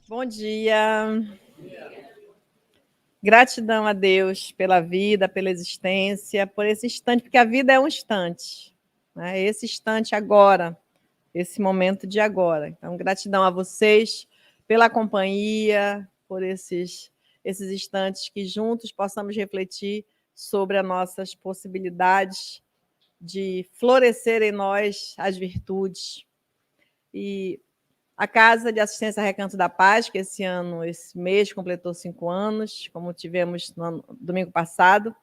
Bom dia. Gratidão a Deus pela vida, pela existência, por esse instante, porque a vida é um instante, né? Esse instante agora, esse momento de agora. Então, gratidão a vocês pela companhia, por esses instantes que juntos possamos refletir sobre as nossas possibilidades de florescer em nós as virtudes. E a Casa de Assistência Recanto da Paz, que esse mês, completou 5 anos, como tivemos no domingo passado.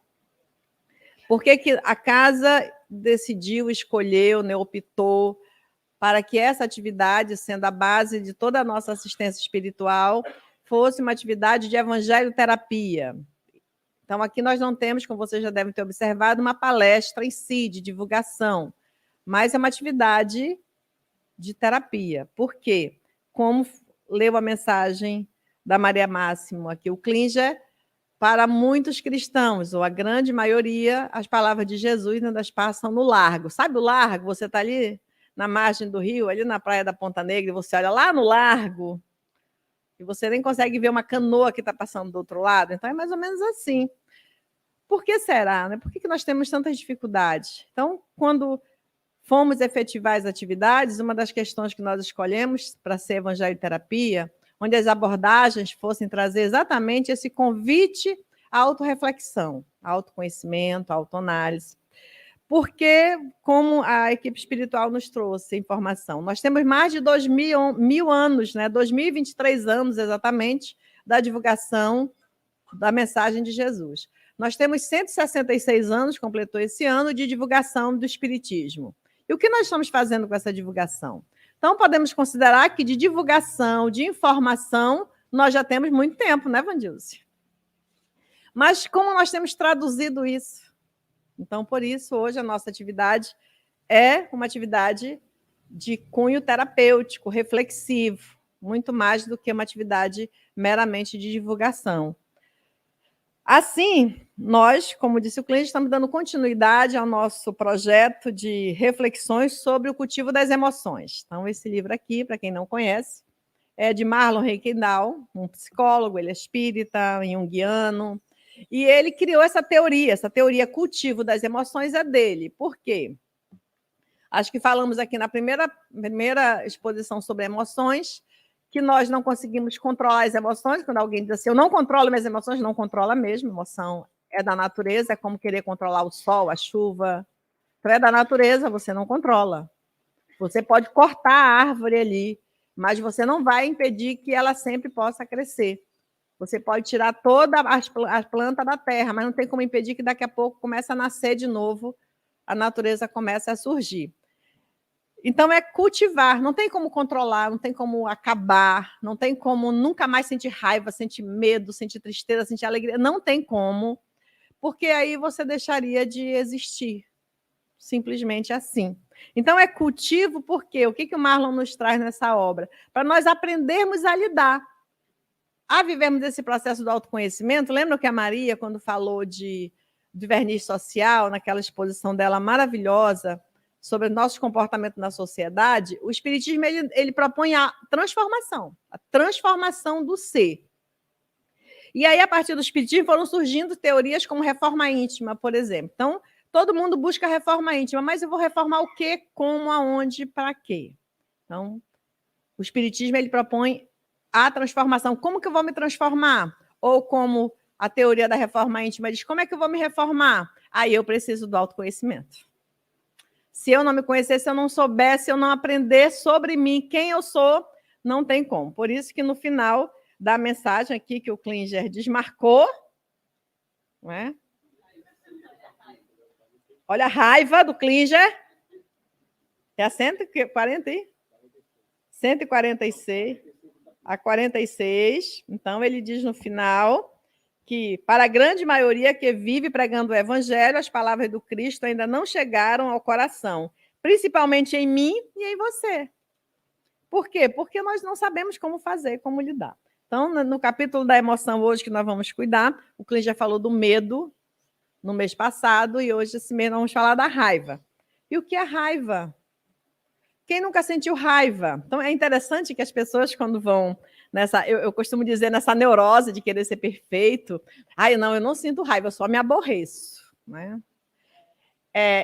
Por que a casa decidiu, escolheu, né, optou para que essa atividade, sendo a base de toda a nossa assistência espiritual, fosse uma atividade de evangelho-terapia? Então, aqui nós não temos, como vocês já devem ter observado, uma palestra em si, de divulgação, mas é uma atividade de terapia. Por quê? Como leu a mensagem da Maria Máximo aqui, o Klinger, para muitos cristãos, ou a grande maioria, as palavras de Jesus ainda passam no largo. Sabe o largo? Você está ali na margem do rio, ali na praia da Ponta Negra, e você olha lá no largo, e você nem consegue ver uma canoa que está passando do outro lado. Então, é mais ou menos assim. Por que será? Né? Por que nós temos tantas dificuldades? Então, quando fomos efetivar as atividades, uma das questões que nós escolhemos para ser evangelho-terapia, onde as abordagens fossem trazer exatamente esse convite à autorreflexão, autoconhecimento, autoanálise. Porque, como a equipe espiritual nos trouxe informação, nós temos mais de 2.000 anos, né? 2023 anos exatamente, da divulgação da mensagem de Jesus. Nós temos 166 anos, completou esse ano, de divulgação do Espiritismo. E o que nós estamos fazendo com essa divulgação? Então, podemos considerar que de divulgação, de informação, nós já temos muito tempo, né, Vandilce? Mas como nós temos traduzido isso? Então, por isso, hoje a nossa atividade é uma atividade de cunho terapêutico, reflexivo, muito mais do que uma atividade meramente de divulgação. Assim, nós, como disse o Clínio, estamos dando continuidade ao nosso projeto de reflexões sobre o cultivo das emoções. Então, esse livro aqui, para quem não conhece, é de Marlon Reikendal, um psicólogo, ele é espírita, junguiano, e ele criou essa teoria cultivo das emoções é dele. Por quê? Acho que falamos aqui na primeira exposição sobre emoções, que nós não conseguimos controlar as emoções. Quando alguém diz assim, eu não controlo minhas emoções, não controla mesmo. Emoção é da natureza, é como querer controlar o sol, a chuva. Então, é da natureza, você não controla. Você pode cortar a árvore ali, mas você não vai impedir que ela sempre possa crescer. Você pode tirar toda a planta da terra, mas não tem como impedir que daqui a pouco comece a nascer de novo, a natureza comece a surgir. Então, é cultivar, não tem como controlar, não tem como acabar, não tem como nunca mais sentir raiva, sentir medo, sentir tristeza, sentir alegria, não tem como, porque aí você deixaria de existir, simplesmente assim. Então, é cultivo, porque o que o Marlon nos traz nessa obra? Para nós aprendermos a lidar, a vivermos esse processo do autoconhecimento. Lembra que a Maria, quando falou de verniz social, naquela exposição dela maravilhosa, sobre o nosso comportamento na sociedade, o Espiritismo ele propõe a transformação do ser. E aí, a partir do Espiritismo, foram surgindo teorias como reforma íntima, por exemplo. Então, todo mundo busca reforma íntima, mas eu vou reformar o quê, como, aonde, para quê? Então, o Espiritismo ele propõe a transformação. Como que eu vou me transformar? Ou como a teoria da reforma íntima diz, como é que eu vou me reformar? Aí eu preciso do autoconhecimento. Se eu não me conhecer, se eu não soubesse, se eu não aprender sobre mim, quem eu sou, não tem como. Por isso que no final da mensagem aqui que o Klinger desmarcou, não é? Olha a raiva do Klinger. É a 146 a 46. Então, ele diz no final que, para a grande maioria que vive pregando o evangelho, as palavras do Cristo ainda não chegaram ao coração, principalmente em mim e em você. Por quê? Porque nós não sabemos como fazer, como lidar. Então, no capítulo da emoção hoje que nós vamos cuidar, o Clínio já falou do medo no mês passado, e hoje, esse mês, nós vamos falar da raiva. E o que é raiva? Quem nunca sentiu raiva? Então, é interessante que as pessoas, quando vão nessa... Eu costumo dizer, nessa neurose de querer ser perfeito, não, eu não sinto raiva, eu só me aborreço, né?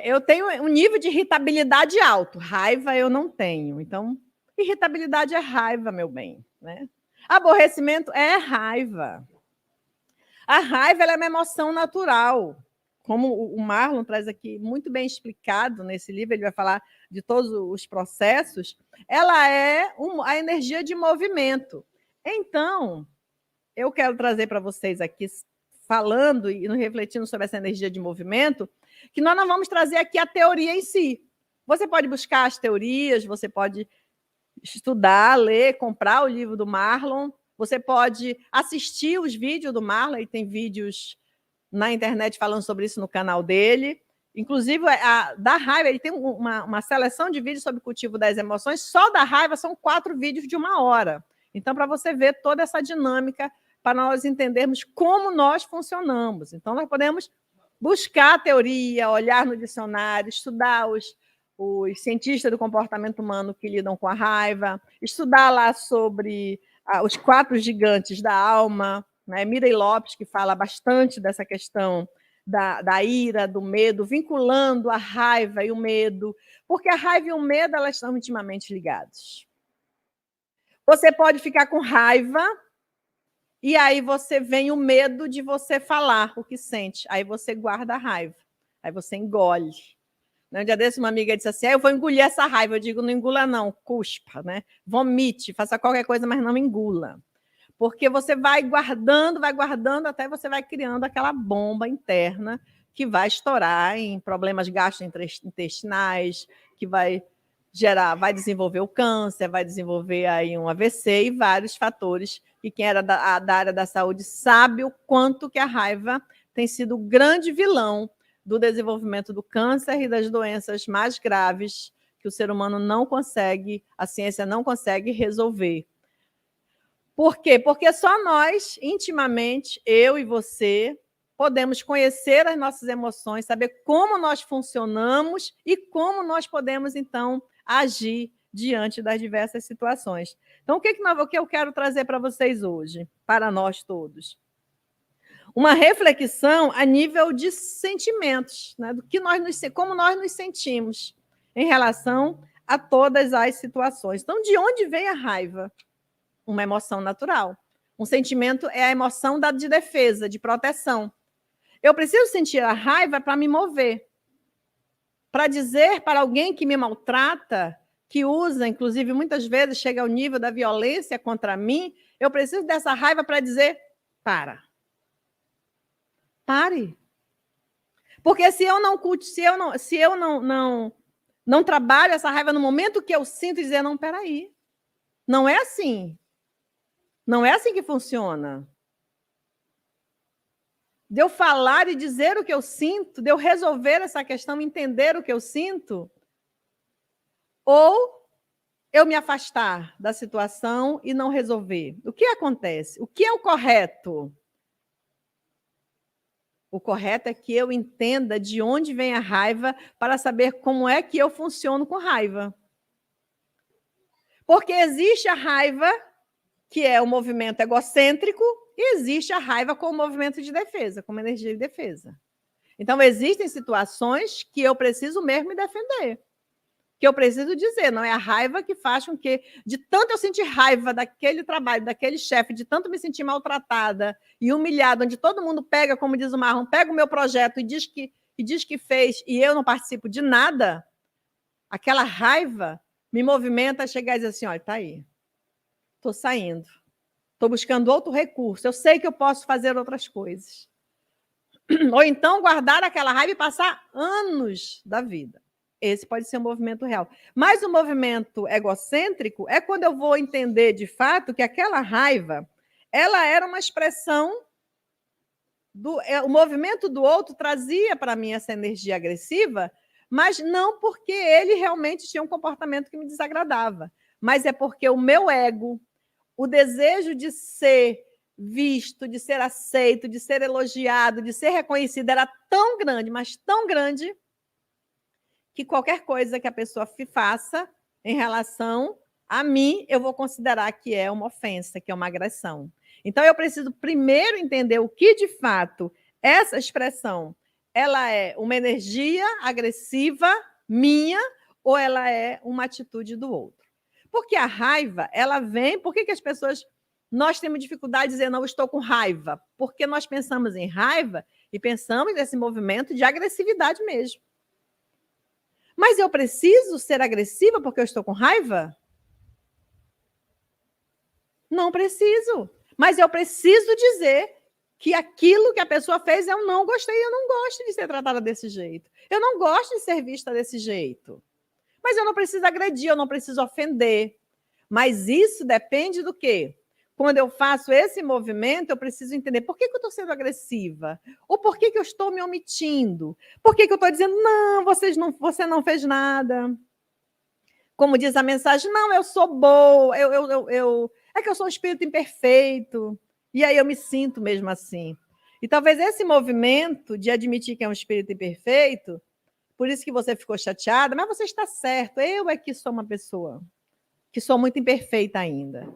Eu tenho um nível de irritabilidade alto, raiva eu não tenho. Então, irritabilidade é raiva, meu bem, né? Aborrecimento é raiva. A raiva ela é uma emoção natural. Como o Marlon traz aqui muito bem explicado nesse livro, ele vai falar de todos os processos, ela é a energia de movimento. Então, eu quero trazer para vocês aqui, falando e refletindo sobre essa energia de movimento, que nós não vamos trazer aqui a teoria em si. Você pode buscar as teorias, você pode estudar, ler, comprar o livro do Marlon, você pode assistir os vídeos do Marlon, e tem vídeos na internet falando sobre isso no canal dele. Inclusive, da raiva, ele tem uma seleção de vídeos sobre o cultivo das emoções. Só da raiva são 4 vídeos de 1 hora. Então, para você ver toda essa dinâmica, para nós entendermos como nós funcionamos. Então, nós podemos buscar a teoria, olhar no dicionário, estudar os cientistas do comportamento humano que lidam com a raiva, estudar lá sobre os 4 gigantes da alma, né? Mirei Lopes, que fala bastante dessa questão da ira, do medo, vinculando a raiva e o medo, porque a raiva e o medo elas estão intimamente ligados. Você pode ficar com raiva e aí você vem o medo de você falar o que sente, aí você guarda a raiva, aí você engole. Um dia desse, uma amiga disse assim, eu vou engolir essa raiva. Eu digo, não engula não, cuspa, né? Vomite, faça qualquer coisa, mas não engula. Porque você vai guardando, até você vai criando aquela bomba interna que vai estourar em problemas gastrointestinais, que vai desenvolver o câncer, vai desenvolver aí um AVC e vários fatores que quem era da área da saúde sabe o quanto que a raiva tem sido o grande vilão do desenvolvimento do câncer e das doenças mais graves que o ser humano não consegue, a ciência não consegue resolver. Por quê? Porque só nós, intimamente, eu e você, podemos conhecer as nossas emoções, saber como nós funcionamos e como nós podemos, então, agir diante das diversas situações. Então, o que eu quero trazer para vocês hoje, para nós todos? Uma reflexão a nível de sentimentos, né? Do que como nós nos sentimos em relação a todas as situações. Então, de onde vem a raiva? Uma emoção natural. Um sentimento é a emoção de defesa, de proteção. Eu preciso sentir a raiva para me mover, para dizer para alguém que me maltrata, que usa, inclusive, muitas vezes chega ao nível da violência contra mim, eu preciso dessa raiva para dizer, pare. Porque se eu não trabalho essa raiva no momento que eu sinto, dizer, não, peraí, não é assim. Não é assim que funciona. De eu falar e dizer o que eu sinto, de eu resolver essa questão, entender o que eu sinto, ou eu me afastar da situação e não resolver. O que acontece? O que é o correto? O correto é que eu entenda de onde vem a raiva para saber como é que eu funciono com raiva. Porque existe a raiva, que é o movimento egocêntrico, e existe a raiva como movimento de defesa, como energia de defesa. Então, existem situações que eu preciso mesmo me defender, que eu preciso dizer, não é a raiva que faz com que, de tanto eu sentir raiva daquele trabalho, daquele chefe, de tanto me sentir maltratada e humilhada, onde todo mundo pega, como diz o Marlon, pega o meu projeto e diz que fez e eu não participo de nada, aquela raiva me movimenta a chegar e dizer assim, olha, está aí, estou saindo, estou buscando outro recurso, eu sei que eu posso fazer outras coisas. Ou então guardar aquela raiva e passar anos da vida. Esse pode ser um movimento real. Mas o movimento egocêntrico é quando eu vou entender de fato que aquela raiva ela era uma expressão o movimento do outro trazia para mim essa energia agressiva, mas não porque ele realmente tinha um comportamento que me desagradava, mas é porque o meu ego, o desejo de ser visto, de ser aceito, de ser elogiado, de ser reconhecido era tão grande, mas tão grande, que qualquer coisa que a pessoa faça em relação a mim, eu vou considerar que é uma ofensa, que é uma agressão. Então, eu preciso primeiro entender o que, de fato, essa expressão, ela é uma energia agressiva minha ou ela é uma atitude do outro. Porque a raiva, ela vem... Por que as pessoas... Nós temos dificuldade de dizer, não, eu estou com raiva? Porque nós pensamos em raiva e pensamos nesse movimento de agressividade mesmo. Mas eu preciso ser agressiva porque eu estou com raiva? Não preciso. Mas eu preciso dizer que aquilo que a pessoa fez eu não gostei, eu não gosto de ser tratada desse jeito. Eu não gosto de ser vista desse jeito. Mas eu não preciso agredir, eu não preciso ofender. Mas isso depende do quê? Quando eu faço esse movimento, eu preciso entender por que eu estou sendo agressiva, ou por que eu estou me omitindo, por que eu estou dizendo, não, você não fez nada. Como diz a mensagem, não, eu sou boa, é que eu sou um espírito imperfeito, e aí eu me sinto mesmo assim. E talvez esse movimento de admitir que é um espírito imperfeito, por isso que você ficou chateada, mas você está certo, eu é que sou uma pessoa que sou muito imperfeita ainda.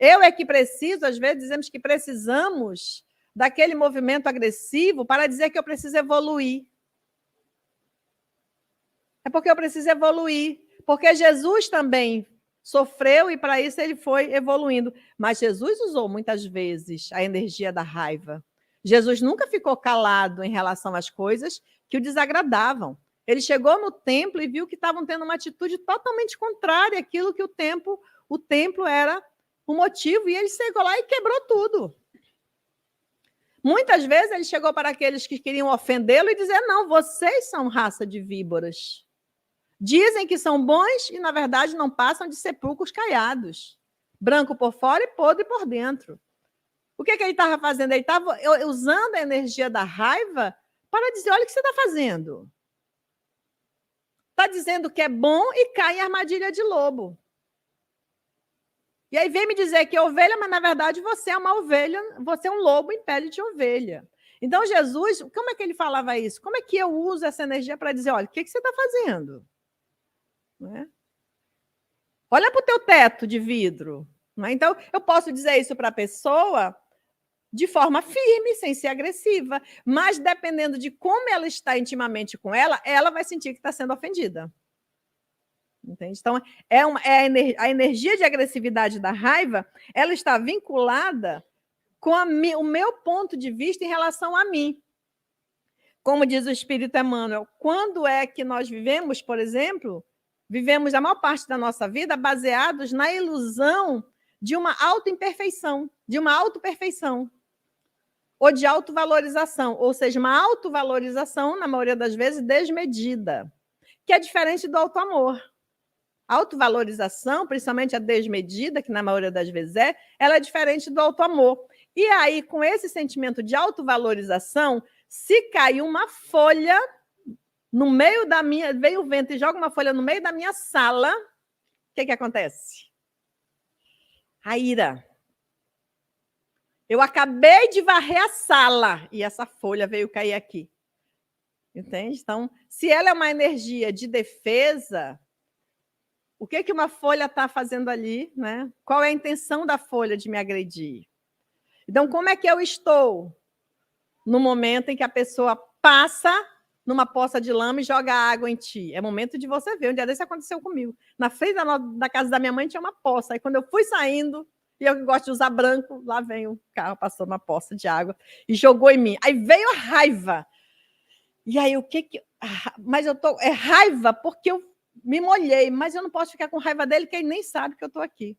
Eu é que preciso, às vezes dizemos que precisamos daquele movimento agressivo para dizer que eu preciso evoluir. É porque eu preciso evoluir. Porque Jesus também sofreu e para isso ele foi evoluindo. Mas Jesus usou muitas vezes a energia da raiva. Jesus nunca ficou calado em relação às coisas que o desagradavam. Ele chegou no templo e viu que estavam tendo uma atitude totalmente contrária àquilo que o templo era o motivo, e ele chegou lá e quebrou tudo. Muitas vezes ele chegou para aqueles que queriam ofendê-lo e dizer, não, vocês são raça de víboras. Dizem que são bons e, na verdade, não passam de sepulcros caiados. Branco por fora e podre por dentro. O que ele estava fazendo? Ele estava usando a energia da raiva para dizer, olha o que você está fazendo. Está dizendo que é bom e cai em armadilha de lobo. E aí vem me dizer que é ovelha, mas na verdade você é uma ovelha, você é um lobo em pele de ovelha. Então, Jesus, como é que ele falava isso? Como é que eu uso essa energia para dizer, olha, o que você está fazendo? Não é? Olha para o teu teto de vidro. Não é? Então, eu posso dizer isso para a pessoa de forma firme, sem ser agressiva, mas dependendo de como ela está intimamente com ela, ela vai sentir que está sendo ofendida. Entende? Então, a energia de agressividade da raiva, ela está vinculada com o meu ponto de vista em relação a mim. Como diz o Espírito Emmanuel, quando é que nós vivemos, por exemplo, vivemos a maior parte da nossa vida baseados na ilusão de uma autoimperfeição, de uma autoperfeição, ou de autovalorização, ou seja, uma autovalorização, na maioria das vezes, desmedida, que é diferente do autoamor. A autovalorização, principalmente a desmedida, que na maioria das vezes ela é diferente do autoamor. E aí, com esse sentimento de autovalorização, se cai uma folha no meio da minha... Vem o vento e joga uma folha no meio da minha sala, o que acontece? A ira. Eu acabei de varrer a sala e essa folha veio cair aqui. Entende? Então, se ela é uma energia de defesa... O que uma folha está fazendo ali? Né? Qual é a intenção da folha de me agredir? Então, como é que eu estou no momento em que a pessoa passa numa poça de lama e joga água em ti? É momento de você ver. Um dia desse aconteceu comigo. Na frente da casa da minha mãe tinha uma poça. Aí, quando eu fui saindo, e eu que gosto de usar branco, lá vem o carro, passou uma poça de água e jogou em mim. Aí veio a raiva. E aí, o que... Mas eu tô... É raiva porque eu me molhei, mas eu não posso ficar com raiva dele, que ele nem sabe que eu estou aqui.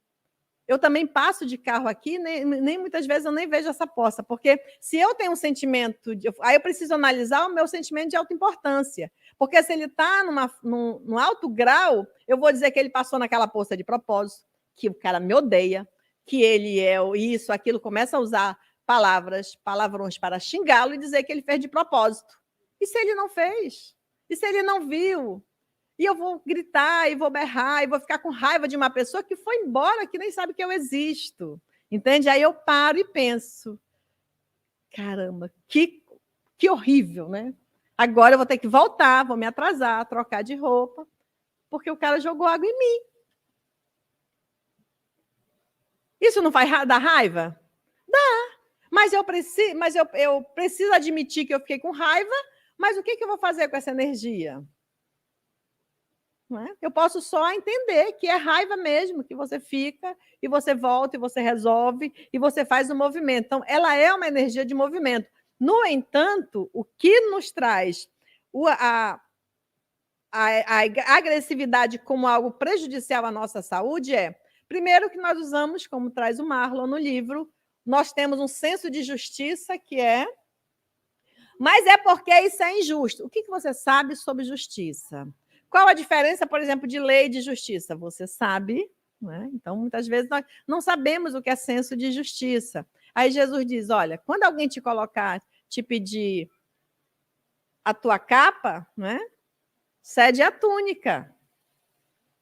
Eu também passo de carro aqui, nem muitas vezes eu nem vejo essa poça, porque se eu tenho um sentimento... Aí eu preciso analisar o meu sentimento de autoimportância, porque se ele está num alto grau, eu vou dizer que ele passou naquela poça de propósito, que o cara me odeia, que ele é isso, aquilo, começa a usar palavrões para xingá-lo e dizer que ele fez de propósito. E se ele não fez? E se ele não viu? E eu vou gritar, e vou berrar, e vou ficar com raiva de uma pessoa que foi embora, que nem sabe que eu existo. Entende? Aí eu paro e penso, caramba, que horrível, né? Agora eu vou ter que voltar, vou me atrasar, trocar de roupa, porque o cara jogou água em mim. Isso não vai dar raiva? Dá. Mas eu preciso admitir que eu fiquei com raiva, mas o que eu vou fazer com essa energia? Não é? Eu posso só entender que é raiva mesmo, que você fica, e você volta, e você resolve, e você faz o movimento. Então, ela é uma energia de movimento. No entanto, o que nos traz a agressividade como algo prejudicial à nossa saúde é, primeiro, que nós usamos, como traz o Marlon no livro, nós temos um senso de justiça que é, mas é porque isso é injusto. O que você sabe sobre justiça? Qual a diferença, por exemplo, de lei e de justiça? Você sabe, né? Então, muitas vezes, nós não sabemos o que é senso de justiça. Aí Jesus diz, olha, quando alguém te colocar, te pedir a tua capa, né? Cede a túnica.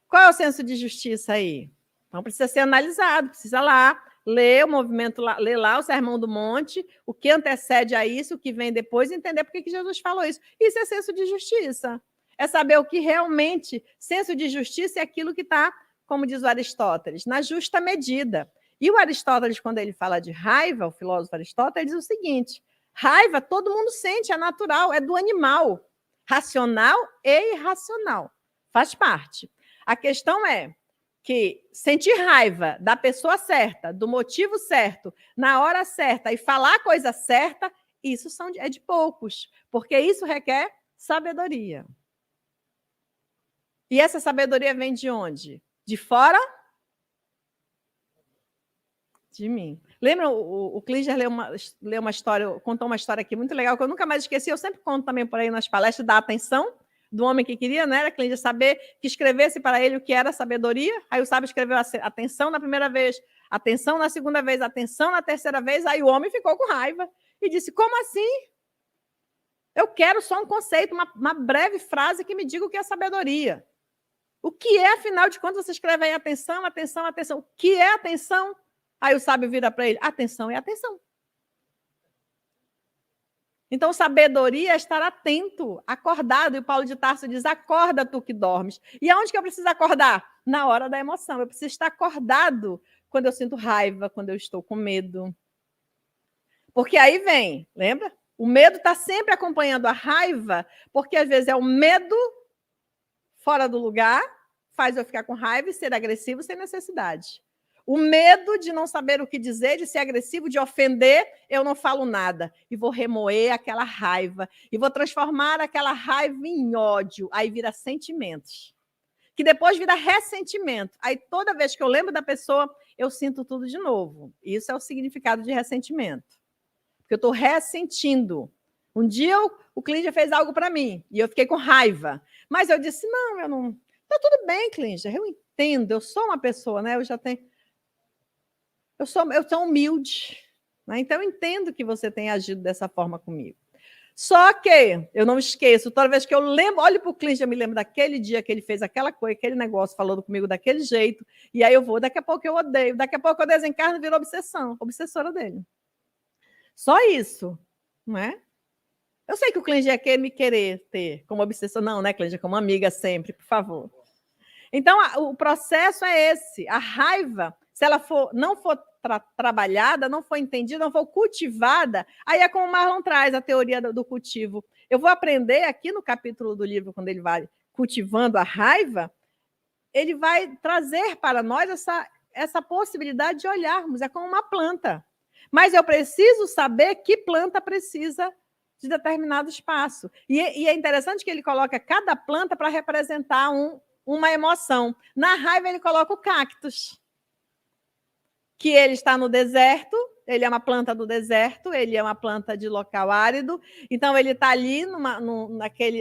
Qual é o senso de justiça aí? Então, precisa ser analisado, precisa lá ler o movimento, ler lá o Sermão do Monte, o que antecede a isso, o que vem depois, e entender por que Jesus falou isso. Isso é senso de justiça. É saber o que realmente, senso de justiça é aquilo que está, como diz o Aristóteles, na justa medida. E o Aristóteles, quando ele fala de raiva, o filósofo Aristóteles, diz o seguinte, raiva todo mundo sente, é natural, é do animal, racional e irracional, faz parte. A questão é que sentir raiva da pessoa certa, do motivo certo, na hora certa e falar a coisa certa, isso é de poucos, porque isso requer sabedoria. E essa sabedoria vem de onde? De fora? De mim. Lembra, o Klinger leu uma história, contou uma história aqui muito legal, que eu nunca mais esqueci, eu sempre conto também por aí nas palestras, da atenção, do homem que queria, né, era Klinger saber, que escrevesse para ele o que era sabedoria, aí o sábio escreveu atenção na primeira vez, atenção na segunda vez, atenção na terceira vez, aí o homem ficou com raiva e disse, como assim? Eu quero só um conceito, uma breve frase que me diga o que é sabedoria. O que é, afinal de contas, você escreve aí atenção, atenção, atenção. O que é atenção? Aí o sábio vira para ele, atenção é atenção. Então, sabedoria é estar atento, acordado. E o Paulo de Tarso diz, acorda tu que dormes. E aonde que eu preciso acordar? Na hora da emoção. Eu preciso estar acordado quando eu sinto raiva, quando eu estou com medo. Porque aí vem, lembra? O medo está sempre acompanhando a raiva, porque às vezes é o medo fora do lugar, faz eu ficar com raiva e ser agressivo sem necessidade. O medo de não saber o que dizer, de ser agressivo, de ofender, eu não falo nada. E vou remoer aquela raiva. E vou transformar aquela raiva em ódio. Aí vira sentimentos. Que depois vira ressentimento. Aí toda vez que eu lembro da pessoa, eu sinto tudo de novo. Isso é o significado de ressentimento. Porque eu estou ressentindo. Um dia o Klinger fez algo para mim e eu fiquei com raiva. Mas eu disse, não, eu não... Tá tudo bem, Klinger, eu entendo. Eu sou uma pessoa, né? Eu sou humilde, né? Então eu entendo que você tem agido dessa forma comigo. Só que eu não esqueço, toda vez que eu lembro, olho para o Klinger, eu me lembro daquele dia que ele fez aquela coisa, aquele negócio, falando comigo daquele jeito, e aí eu vou, daqui a pouco eu odeio, daqui a pouco eu desencarno e viro obsessora dele. Só isso, não é? Eu sei que o Klinger quer me querer ter como obsessora, não, né, Klinger? Como amiga sempre, por favor. Então, o processo é esse. A raiva, se ela não for trabalhada, não for entendida, não for cultivada, aí é como o Marlon traz a teoria do cultivo. Eu vou aprender aqui no capítulo do livro, quando ele vai cultivando a raiva, ele vai trazer para nós essa possibilidade de olharmos. É como uma planta. Mas eu preciso saber que planta precisa de determinado espaço. E é interessante que ele coloca cada planta para representar uma emoção. Na raiva, ele coloca o cactus, que ele está no deserto, ele é uma planta do deserto, ele é uma planta de local árido, então ele está ali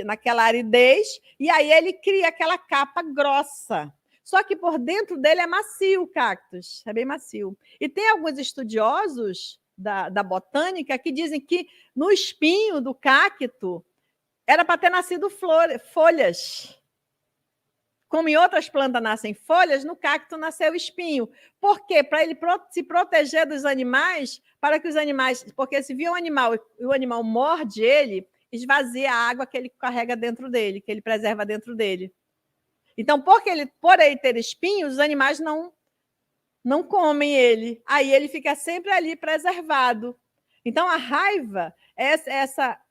naquela aridez, e aí ele cria aquela capa grossa. Só que por dentro dele é macio o cactus, é bem macio. E tem alguns estudiosos da botânica que dizem que no espinho do cacto era para ter nascido folhas. Como em outras plantas nascem folhas, no cacto nasceu espinho. Por quê? Para ele se proteger dos animais, para que os animais... Porque se vir um animal e o animal morde ele, esvazia a água que ele carrega dentro dele, que ele preserva dentro dele. Então, por ele ter espinhos, os animais não não comem ele. Aí ele fica sempre ali preservado. Então, a raiva,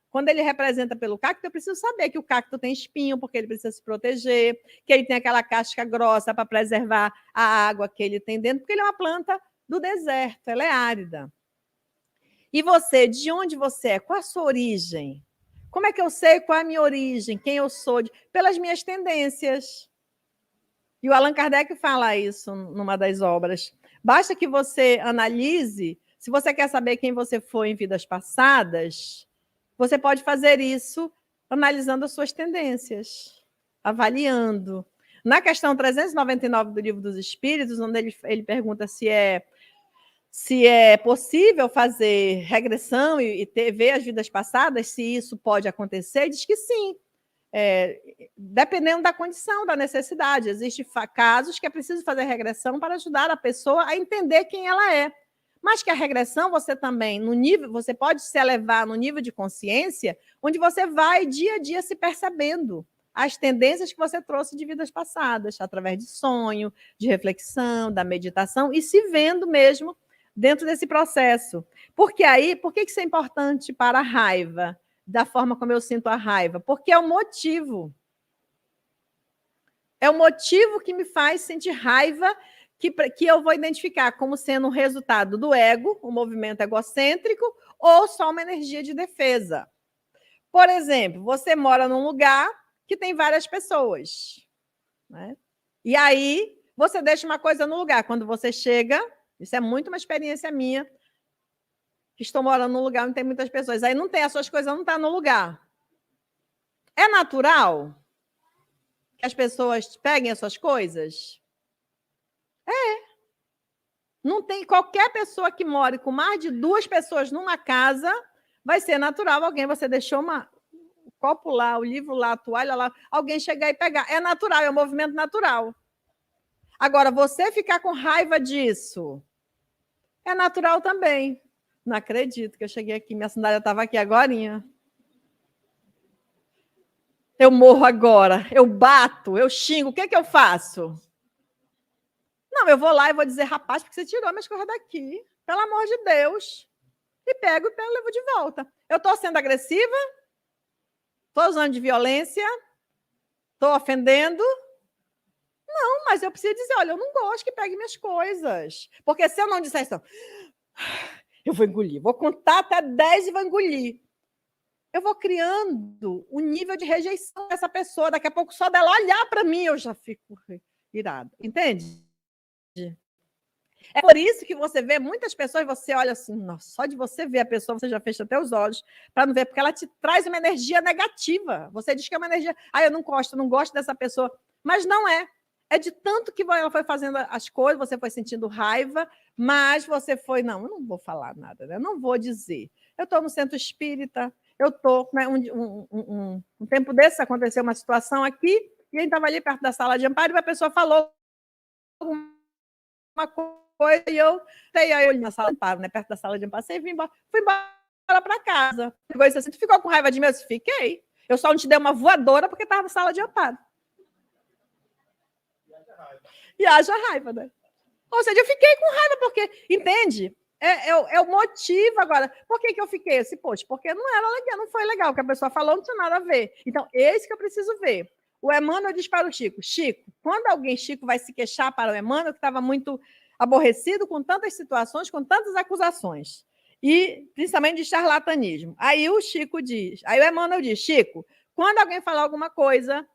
quando ele representa pelo cacto, eu preciso saber que o cacto tem espinho, porque ele precisa se proteger, que ele tem aquela casca grossa para preservar a água que ele tem dentro, porque ele é uma planta do deserto, ela é árida. E você, de onde você é? Qual a sua origem? Como é que eu sei qual é a minha origem, quem eu sou? Pelas minhas tendências. E o Allan Kardec fala isso numa das obras. Basta que você analise, se você quer saber quem você foi em vidas passadas, você pode fazer isso analisando as suas tendências, avaliando. Na questão 399 do Livro dos Espíritos, onde ele pergunta se é possível fazer regressão e ver as vidas passadas, se isso pode acontecer, diz que sim. Dependendo da condição, da necessidade. Existem casos que é preciso fazer regressão para ajudar a pessoa a entender quem ela é. Mas que a regressão, você também, você pode se elevar no nível de consciência, onde você vai dia a dia se percebendo as tendências que você trouxe de vidas passadas, através de sonho, de reflexão, da meditação, e se vendo mesmo dentro desse processo. Porque aí, por que isso é importante para a raiva? Da forma como eu sinto a raiva? Porque é o motivo. É o motivo que me faz sentir raiva, que eu vou identificar como sendo um resultado do ego, um movimento egocêntrico, ou só uma energia de defesa. Por exemplo, você mora num lugar que tem várias pessoas, né? E aí você deixa uma coisa no lugar. Quando você chega, isso é muito uma experiência minha, que estou morando num lugar onde tem muitas pessoas. Aí não tem as suas coisas, não está no lugar. É natural que as pessoas peguem as suas coisas? Não tem qualquer pessoa que more com mais de 2 pessoas numa casa, vai ser natural alguém, você deixou o copo lá, o livro lá, a toalha lá, alguém chegar e pegar. É natural, é um movimento natural. Agora, você ficar com raiva disso, é natural também. Não acredito que eu cheguei aqui, minha sandália estava aqui agorinha. Eu morro agora, eu bato, eu xingo, o que eu faço? Não, eu vou lá e vou dizer, rapaz, porque você tirou minhas coisas daqui, pelo amor de Deus. E pego e levo de volta. Eu estou sendo agressiva? Estou usando de violência? Estou ofendendo? Não, mas eu preciso dizer, olha, eu não gosto que pegue minhas coisas. Porque se eu não disser isso, eu vou engolir. Vou contar até 10 e vou engolir. Eu vou criando um nível de rejeição dessa pessoa. Daqui a pouco, só dela olhar para mim, eu já fico irada. Entende? É por isso que você vê muitas pessoas, você olha assim, nossa, só de você ver a pessoa, você já fecha até os olhos para não ver, porque ela te traz uma energia negativa. Você diz que é uma energia, eu não gosto dessa pessoa, mas não é. É de tanto que ela foi fazendo as coisas, você foi sentindo raiva, mas você foi, não, eu não vou falar nada, né? Eu não vou dizer. Eu estou no centro espírita, eu estou, né, um tempo desse aconteceu uma situação aqui, e a gente estava ali perto da sala de amparo, e a pessoa falou uma coisa, e eu na sala de amparo, né, perto da sala de amparo, e fui embora para casa. Assim, tu ficou com raiva de mim? Eu disse, fiquei. Eu só não te dei uma voadora porque estava na sala de amparo. E haja raiva, né? Ou seja, eu fiquei com raiva porque, entende? É o motivo agora. Por que eu fiquei? Eu disse, poxa, porque não era legal, não foi legal. O que a pessoa falou não tinha nada a ver. Então, esse que eu preciso ver. O Emmanuel diz para o Chico, Chico, quando Chico vai se queixar para o Emmanuel, que estava muito aborrecido com tantas situações, com tantas acusações, e principalmente de charlatanismo. Aí o Chico diz, aí o Emmanuel diz, Chico, quando alguém falar alguma coisa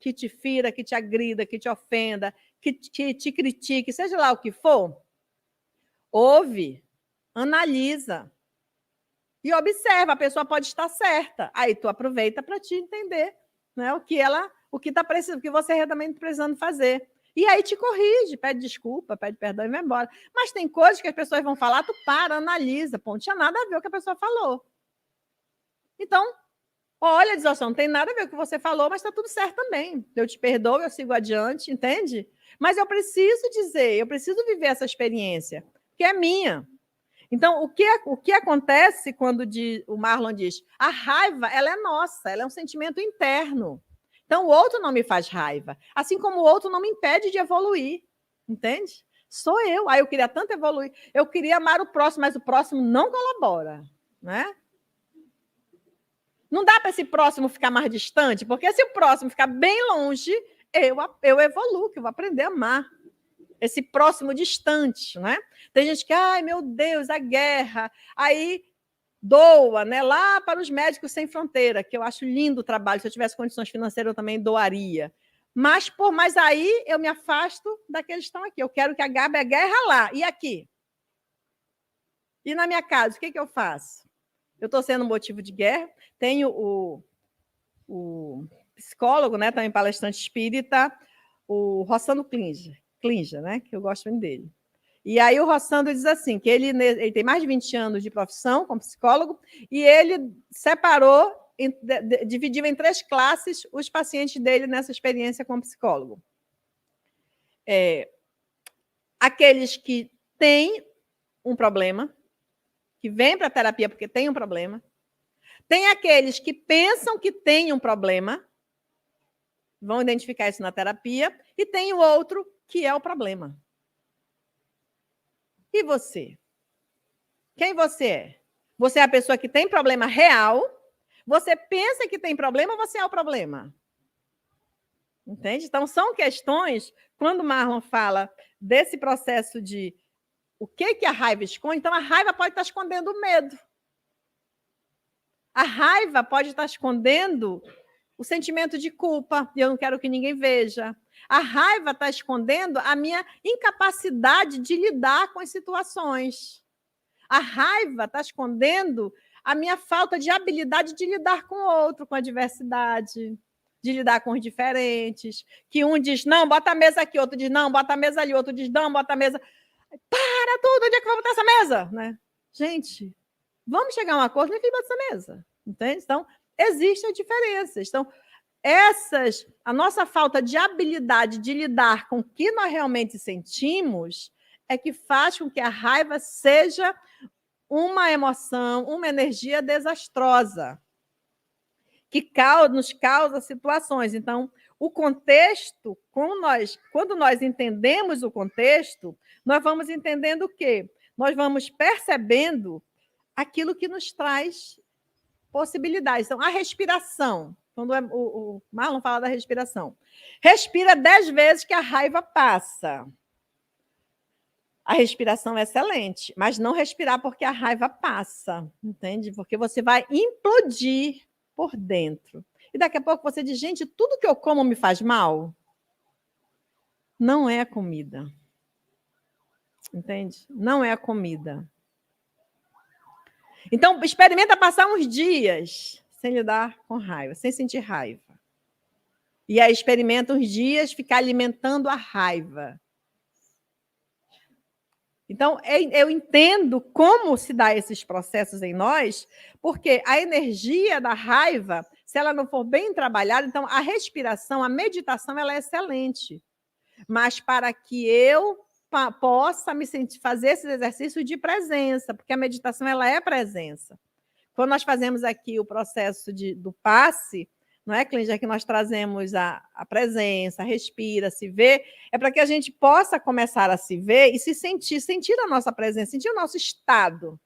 que te fira, que te agrida, que te ofenda, que te critique, seja lá o que for, ouve, analisa e observa. A pessoa pode estar certa. Aí tu aproveita para te entender, né, o que está precisando, o que você realmente está precisando fazer. E aí te corrige, pede desculpa, pede perdão e vai embora. Mas tem coisas que as pessoas vão falar, tu para, analisa. Pô, não tinha nada a ver o que a pessoa falou. Então, olha, diz, não tem nada a ver com o que você falou, mas está tudo certo também. Eu te perdoo, eu sigo adiante, entende? Mas eu preciso dizer, eu preciso viver essa experiência, que é minha. Então, o que acontece quando o Marlon diz, a raiva, ela é nossa, ela é um sentimento interno. Então, o outro não me faz raiva, assim como o outro não me impede de evoluir, entende? Sou eu. Aí eu queria tanto evoluir. Eu queria amar o próximo, mas o próximo não colabora, né? Não dá para esse próximo ficar mais distante, porque se o próximo ficar bem longe, eu evoluo, que eu vou aprender a amar esse próximo distante, né? Tem gente que, ai, meu Deus, a guerra. Aí doa, né, lá para os Médicos Sem Fronteira, que eu acho lindo o trabalho. Se eu tivesse condições financeiras, eu também doaria. Mas aí eu me afasto daqueles que estão aqui. Eu quero que acabe a guerra lá. E aqui? E na minha casa, o que eu faço? Eu estou sendo motivo de guerra. Tenho o psicólogo, né, também palestrante espírita, o Rossano Klinger, né, que eu gosto muito dele. E aí o Rossano diz assim, que ele tem mais de 20 anos de profissão como psicólogo, e ele separou, dividiu em 3 classes os pacientes dele nessa experiência como psicólogo. Aqueles que têm um problema, que vêm para a terapia porque têm um problema. Tem aqueles que pensam que têm um problema, vão identificar isso na terapia, e tem o outro que é o problema. E você? Quem você é? Você é a pessoa que tem problema real? Você pensa que tem problema ou você é o problema? Entende? Então, são questões, quando o Marlon fala desse processo de o que a raiva esconde, então a raiva pode estar escondendo o medo. A raiva pode estar escondendo o sentimento de culpa, e eu não quero que ninguém veja. A raiva está escondendo a minha incapacidade de lidar com as situações. A raiva está escondendo a minha falta de habilidade de lidar com o outro, com a diversidade, de lidar com os diferentes. Que um diz, não, bota a mesa aqui, outro diz, não, bota a mesa ali, outro diz, não, bota a mesa. Para tudo, onde é que eu vou botar essa mesa? Né? Gente, vamos chegar a um acordo, onde é que bota essa mesa? Entende? Então, existem diferenças. Então, a nossa falta de habilidade de lidar com o que nós realmente sentimos é que faz com que a raiva seja uma emoção, uma energia desastrosa, que nos causa situações. Então, o contexto, quando nós entendemos o contexto, nós vamos entendendo o quê? Nós vamos percebendo aquilo que nos traz possibilidades. Então, a respiração. Quando o Marlon fala da respiração. Respira 10 vezes que a raiva passa. A respiração é excelente, mas não respirar porque a raiva passa, entende? Porque você vai implodir por dentro. E daqui a pouco você diz, gente, tudo que eu como me faz mal? Não é a comida. Entende? Não é a comida. Então, experimenta passar uns dias sem lidar com raiva, sem sentir raiva. E aí experimenta uns dias ficar alimentando a raiva. Então, eu entendo como se dá esses processos em nós, porque a energia da raiva, se ela não for bem trabalhada, então a respiração, a meditação, ela é excelente. Mas para que eu possa me sentir, fazer esses exercícios de presença, porque a meditação ela é presença. Quando nós fazemos aqui o processo do passe, não é, Clínia, que nós trazemos a presença, respira, se vê, é para que a gente possa começar a se ver e se sentir a nossa presença, sentir o nosso estado.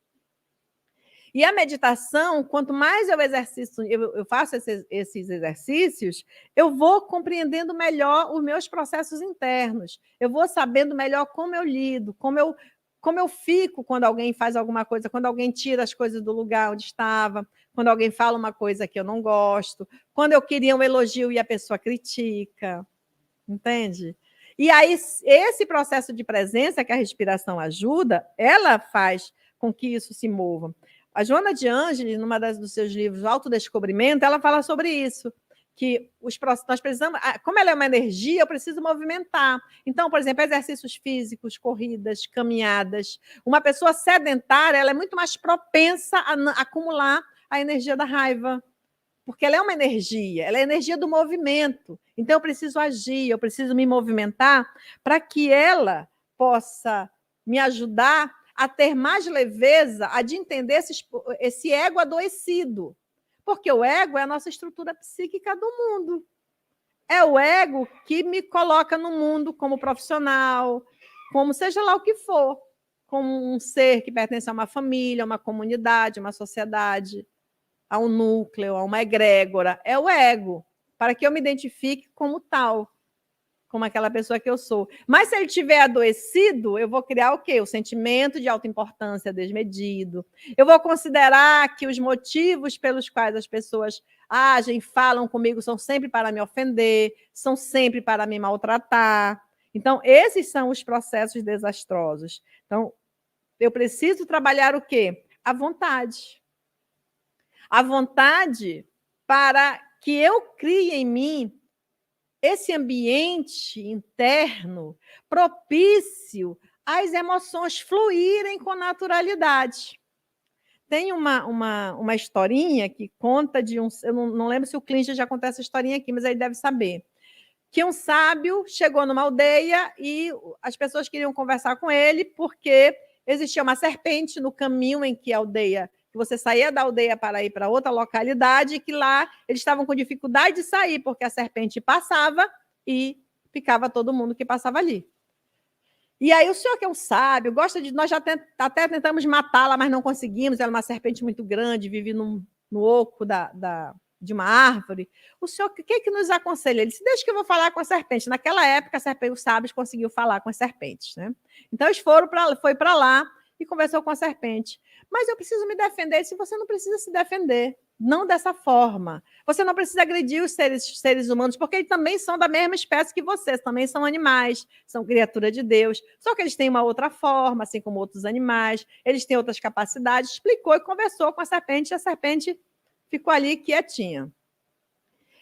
E a meditação, quanto mais eu faço esses exercícios, eu vou compreendendo melhor os meus processos internos, eu vou sabendo melhor como eu lido, como eu fico quando alguém faz alguma coisa, quando alguém tira as coisas do lugar onde estava, quando alguém fala uma coisa que eu não gosto, quando eu queria um elogio e a pessoa critica, entende? E aí, esse processo de presença que a respiração ajuda, ela faz com que isso se mova. A Joana de Ângeles, numa dos seus livros, Autodescobrimento, ela fala sobre isso, que nós precisamos, como ela é uma energia, eu preciso movimentar. Então, por exemplo, exercícios físicos, corridas, caminhadas. Uma pessoa sedentária, ela é muito mais propensa a acumular a energia da raiva, porque ela é uma energia, ela é a energia do movimento. Então, eu preciso agir, eu preciso me movimentar para que ela possa me ajudar a ter mais leveza, a de entender esse ego adoecido. Porque o ego é a nossa estrutura psíquica do mundo. É o ego que me coloca no mundo como profissional, como seja lá o que for, como um ser que pertence a uma família, a uma comunidade, a uma sociedade, a um núcleo, a uma egrégora. É o ego, para que eu me identifique como tal, como aquela pessoa que eu sou. Mas se ele estiver adoecido, eu vou criar o quê? O sentimento de autoimportância desmedido. Eu vou considerar que os motivos pelos quais as pessoas agem, falam comigo, são sempre para me ofender, são sempre para me maltratar. Então, esses são os processos desastrosos. Então, eu preciso trabalhar o quê? A vontade. A vontade para que eu crie em mim esse ambiente interno propício às emoções fluírem com naturalidade. Tem uma historinha que conta de um... Eu não lembro se o Clinch já contou essa historinha aqui, mas ele deve saber. Que um sábio chegou numa aldeia e as pessoas queriam conversar com ele porque existia uma serpente no caminho em que a aldeia... que você saía da aldeia para ir para outra localidade, e que lá eles estavam com dificuldade de sair, porque a serpente passava e picava todo mundo que passava ali. E aí o senhor, que é um sábio, gosta de... Nós já até tentamos matá-la, mas não conseguimos. Ela é uma serpente muito grande, vive no oco de uma árvore. O senhor, o que nos aconselha? Ele disse: deixa que eu vou falar com a serpente. Naquela época, os sábios conseguiam falar com as serpentes, né? Então, eles foi para lá e conversou com a serpente. Mas eu preciso me defender. Se você não precisa se defender, não dessa forma. Você não precisa agredir os seres humanos, porque eles também são da mesma espécie que vocês, também são animais, são criatura de Deus, só que eles têm uma outra forma, assim como outros animais, eles têm outras capacidades. Explicou e conversou com a serpente, e a serpente ficou ali quietinha.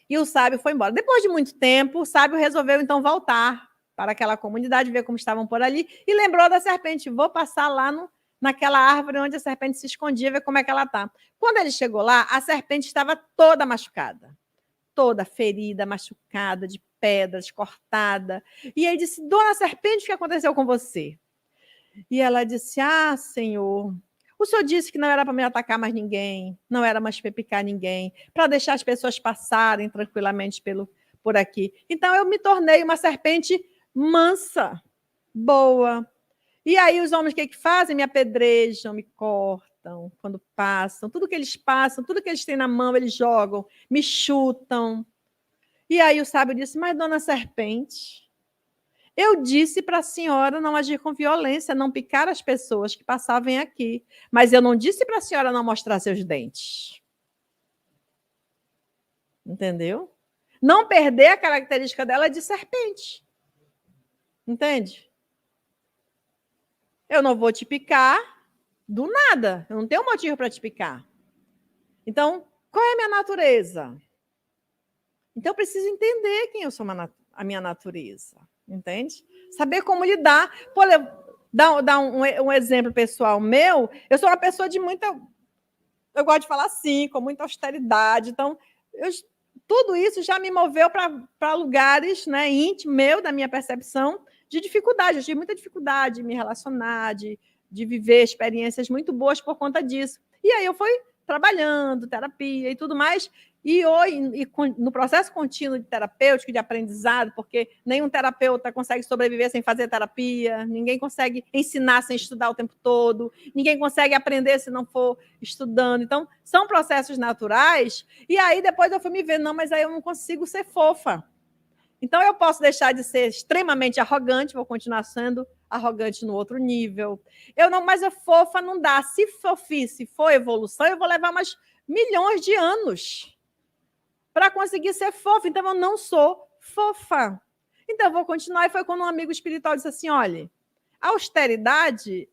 E o sábio foi embora. Depois de muito tempo, o sábio resolveu, então, voltar para aquela comunidade, ver como estavam por ali, e lembrou da serpente: vou passar lá naquela árvore onde a serpente se escondia, ver como é que ela está. Quando ele chegou lá, a serpente estava toda machucada, toda ferida, machucada, de pedras, cortada. E ele disse: dona serpente, o que aconteceu com você? E ela disse: ah, senhor, o senhor disse que não era para me atacar mais ninguém, não era mais para picar ninguém, para deixar as pessoas passarem tranquilamente por aqui. Então eu me tornei uma serpente mansa, boa. E aí os homens o que fazem? Me apedrejam, me cortam quando passam. Tudo que eles passam, tudo que eles têm na mão, eles jogam, me chutam. E aí o sábio disse: mas, dona serpente, eu disse para a senhora não agir com violência, não picar as pessoas que passavam aqui. Mas eu não disse para a senhora não mostrar seus dentes. Entendeu? Não perder a característica dela de serpente. Entende? Eu não vou te picar do nada. Eu não tenho motivo para te picar. Então, qual é a minha natureza? Então, eu preciso entender quem eu sou, a minha natureza. Entende? Saber como lidar. Por dar um exemplo pessoal meu, eu sou uma pessoa de muita... Eu gosto de falar assim, com muita austeridade. Então, tudo isso já me moveu para lugares, né, íntimos, da minha percepção, de dificuldade. Eu tive muita dificuldade de me relacionar, de viver experiências muito boas por conta disso. E aí eu fui trabalhando, terapia e tudo mais, e hoje, no processo contínuo de terapêutico, de aprendizado, porque nenhum terapeuta consegue sobreviver sem fazer terapia, ninguém consegue ensinar sem estudar o tempo todo, ninguém consegue aprender se não for estudando. Então, são processos naturais, e aí depois eu fui me ver, não, mas aí eu não consigo ser fofa. Então, eu posso deixar de ser extremamente arrogante, vou continuar sendo arrogante no outro nível. Mas a fofa não dá. Se for evolução, eu vou levar mais milhões de anos para conseguir ser fofa. Então, eu não sou fofa. Então, eu vou continuar. E foi quando um amigo espiritual disse assim: olha, a austeridade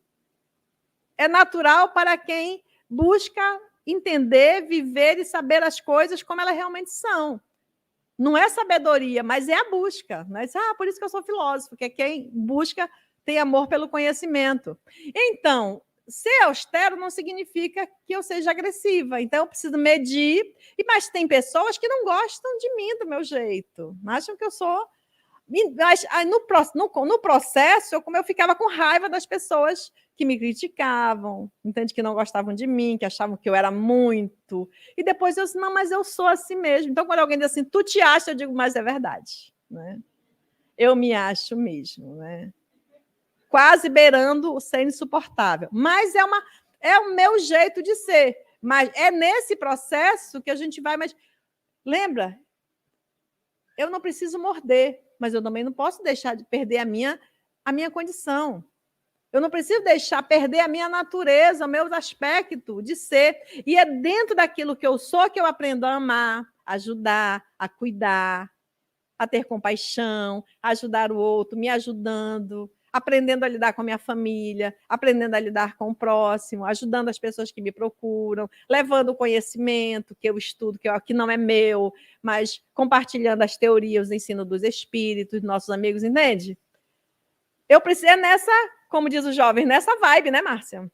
é natural para quem busca entender, viver e saber as coisas como elas realmente são. Não é sabedoria, mas é a busca. Mas, por isso que eu sou filósofo, porque quem busca tem amor pelo conhecimento. Então, ser austero não significa que eu seja agressiva. Então, eu preciso medir. Mas tem pessoas que não gostam de mim, do meu jeito. Acham que eu sou... Mas no processo, como eu ficava com raiva das pessoas que me criticavam, entende? Que não gostavam de mim, que achavam que eu era muito. E depois eu disse: não, mas eu sou assim mesmo. Então, quando alguém diz assim: tu te acha, eu digo: mas é verdade. Né? Eu me acho mesmo. Né? quase beirando o ser insuportável. Mas é o meu jeito de ser. Mas é nesse processo que a gente vai... Mas lembra, eu não preciso morder, mas eu também não posso deixar de perder a minha condição. Eu não preciso deixar perder a minha natureza, o meu aspecto de ser. E é dentro daquilo que eu sou que eu aprendo a amar, a ajudar, a cuidar, a ter compaixão, a ajudar o outro, me ajudando, aprendendo a lidar com a minha família, aprendendo a lidar com o próximo, ajudando as pessoas que me procuram, levando o conhecimento que eu estudo, que não é meu, mas compartilhando as teorias, o ensino dos espíritos, nossos amigos, entende? Eu preciso nessa, como diz o jovem, nessa vibe, né, Márcia?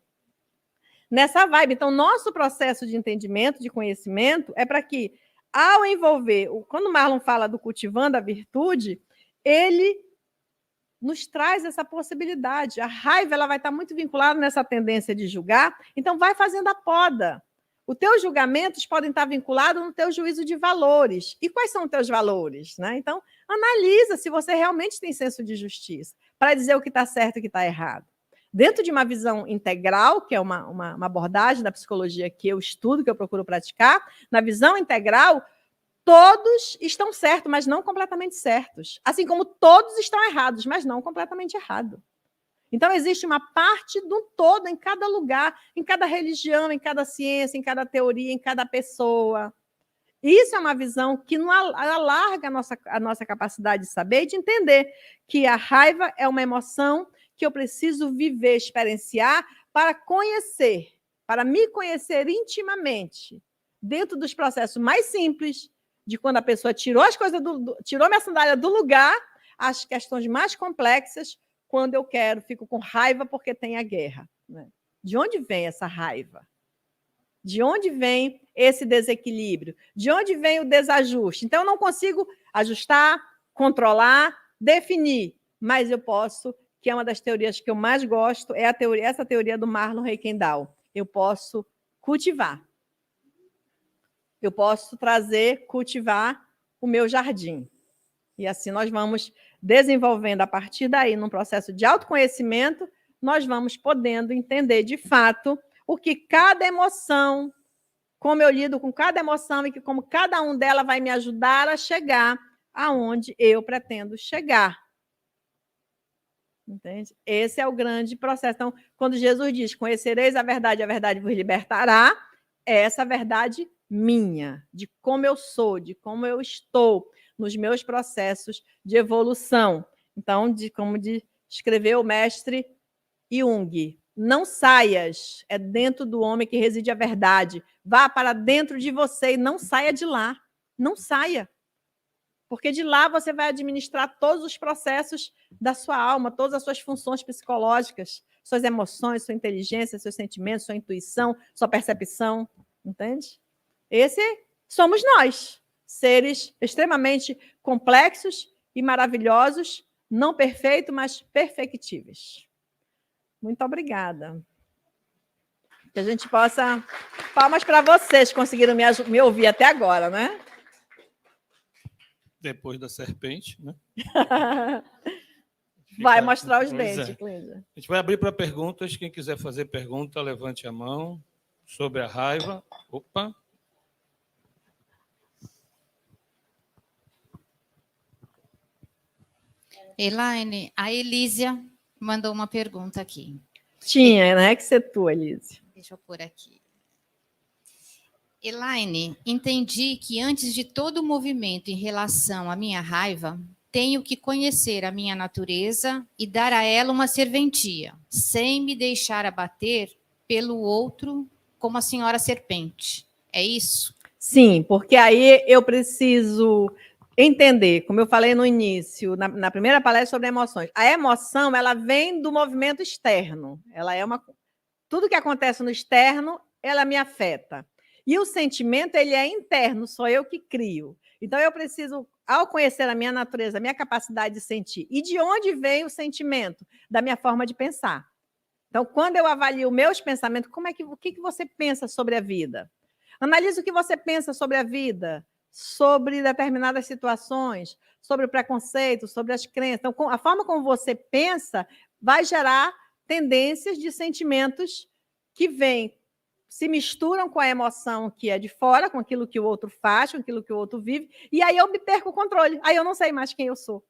Nessa vibe. Então, nosso processo de entendimento, de conhecimento, é para que, ao envolver, quando o Marlon fala do cultivando a virtude, ele nos traz essa possibilidade. A raiva ela vai estar muito vinculada nessa tendência de julgar, então vai fazendo a poda. Os teus julgamentos podem estar vinculados no teu juízo de valores. E quais são os teus valores? Né? Então, analisa se você realmente tem senso de justiça para dizer o que está certo e o que está errado. Dentro de uma visão integral, que é uma abordagem da psicologia que eu estudo, que eu procuro praticar, na visão integral, todos estão certos, mas não completamente certos. Assim como todos estão errados, mas não completamente errados. Então, existe uma parte do todo em cada lugar, em cada religião, em cada ciência, em cada teoria, em cada pessoa. Isso é uma visão que não alarga a nossa capacidade de saber e de entender que a raiva é uma emoção que eu preciso viver, experienciar para conhecer, para me conhecer intimamente, dentro dos processos mais simples, de quando a pessoa tirou as coisas tirou minha sandália do lugar, as questões mais complexas, quando eu fico com raiva porque tem a guerra. Né? De onde vem essa raiva? De onde vem esse desequilíbrio? De onde vem o desajuste? Então, eu não consigo ajustar, controlar, definir, mas eu posso, que é uma das teorias que eu mais gosto, é essa teoria do Marlon Reikendal. Eu posso cultivar. Eu posso cultivar o meu jardim. E assim nós vamos desenvolvendo, a partir daí, num processo de autoconhecimento, nós vamos podendo entender, de fato, o que cada emoção, como eu lido com cada emoção e que como cada um dela vai me ajudar a chegar aonde eu pretendo chegar. Entende? Esse é o grande processo. Então, quando Jesus diz, conhecereis a verdade vos libertará, é essa verdade minha, de como eu sou, de como eu estou nos meus processos de evolução. Então, como escreveu o mestre Jung, não saias, é dentro do homem que reside a verdade. Vá para dentro de você e não saia de lá. Não saia. Porque de lá você vai administrar todos os processos da sua alma, todas as suas funções psicológicas, suas emoções, sua inteligência, seus sentimentos, sua intuição, sua percepção. Entende? Esse somos nós, seres extremamente complexos e maravilhosos, não perfeitos, mas perfectíveis. Muito obrigada. Que a gente possa... Palmas para vocês que conseguiram me ouvir até agora, né? Depois da serpente, né? Vai mostrar os dentes, Clíndia. A gente vai abrir para perguntas. Quem quiser fazer pergunta, levante a mão. Sobre a raiva. Opa! Elaine, a Elísia mandou uma pergunta aqui. Tinha, né? Que ser tu, Elísia. Deixa eu pôr aqui. Elaine, entendi que antes de todo o movimento em relação à minha raiva, tenho que conhecer a minha natureza e dar a ela uma serventia, sem me deixar abater pelo outro como a senhora serpente. É isso? Sim, porque aí eu preciso entender, como eu falei no início, na primeira palestra sobre emoções. A emoção, ela vem do movimento externo. Ela é tudo que acontece no externo, ela me afeta. E o sentimento, ele é interno, sou eu que crio. Então, eu preciso, ao conhecer a minha natureza, a minha capacidade de sentir, e de onde vem o sentimento? Da minha forma de pensar. Então, quando eu avalio meus pensamentos, o que você pensa sobre a vida? Analise o que você pensa sobre a vida, sobre determinadas situações, sobre o preconceito, sobre as crenças. Então, a forma como você pensa vai gerar tendências de sentimentos que vêm, se misturam com a emoção que é de fora, com aquilo que o outro faz, com aquilo que o outro vive, e aí eu me perco o controle, aí eu não sei mais quem eu sou.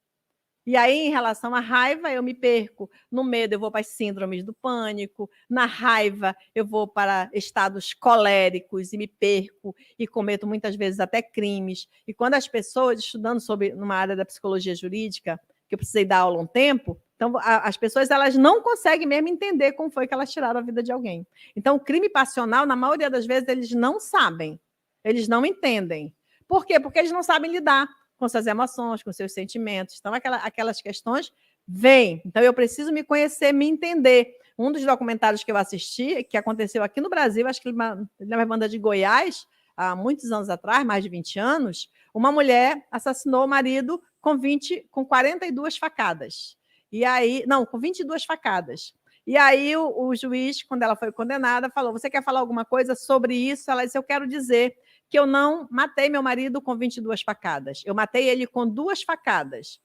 E aí, em relação à raiva, eu me perco. No medo, eu vou para as síndromes do pânico. Na raiva, eu vou para estados coléricos e me perco e cometo muitas vezes até crimes. E quando as pessoas, estudando sobre numa área da psicologia jurídica, que eu precisei dar aula um tempo, então as pessoas elas não conseguem mesmo entender como foi que elas tiraram a vida de alguém. Então, o crime passional, na maioria das vezes, eles não sabem, eles não entendem. Por quê? Porque eles não sabem lidar com suas emoções, com seus sentimentos. Então, aquelas questões vêm. Então, eu preciso me conhecer, me entender. Um dos documentários que eu assisti, que aconteceu aqui no Brasil, acho que na banda de Goiás, há muitos anos atrás, mais de 20 anos, uma mulher assassinou o marido com 42 facadas. E aí, não, com 22 facadas. E aí o juiz, quando ela foi condenada, falou: você quer falar alguma coisa sobre isso? Ela disse: eu quero dizer que eu não matei meu marido com 22 facadas. Eu matei ele com 2 facadas.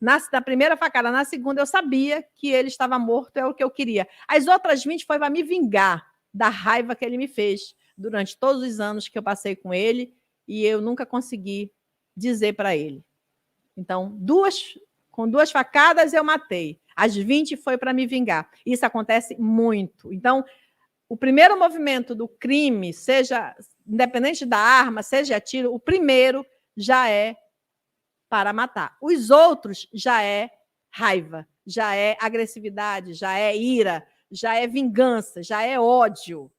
Na primeira facada, na segunda, eu sabia que ele estava morto, é o que eu queria. As outras 20 foi para me vingar da raiva que ele me fez durante todos os anos que eu passei com ele e eu nunca consegui dizer para ele. Então, com 2 facadas eu matei. As 20 foi para me vingar. Isso acontece muito. Então, o primeiro movimento do crime, seja independente da arma, seja tiro, o primeiro já é para matar. Os outros já é raiva, já é agressividade, já é ira, já é vingança, já é ódio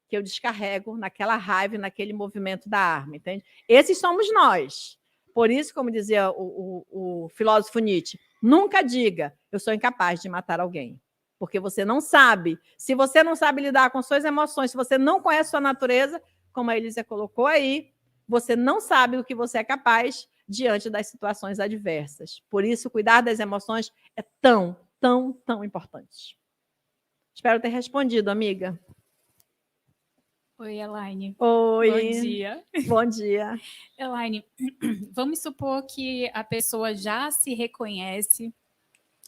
que eu descarrego naquela raiva, naquele movimento da arma, entende? Esses somos nós. Por isso, como dizia o filósofo Nietzsche, nunca diga: eu sou incapaz de matar alguém. Porque você não sabe. Se você não sabe lidar com suas emoções, se você não conhece sua natureza, como a Elísia colocou aí, você não sabe o que você é capaz diante das situações adversas. Por isso, cuidar das emoções é tão, tão, tão importante. Espero ter respondido, amiga. Oi, Elaine. Oi. Bom dia. Bom dia. Elaine, vamos supor que a pessoa já se reconhece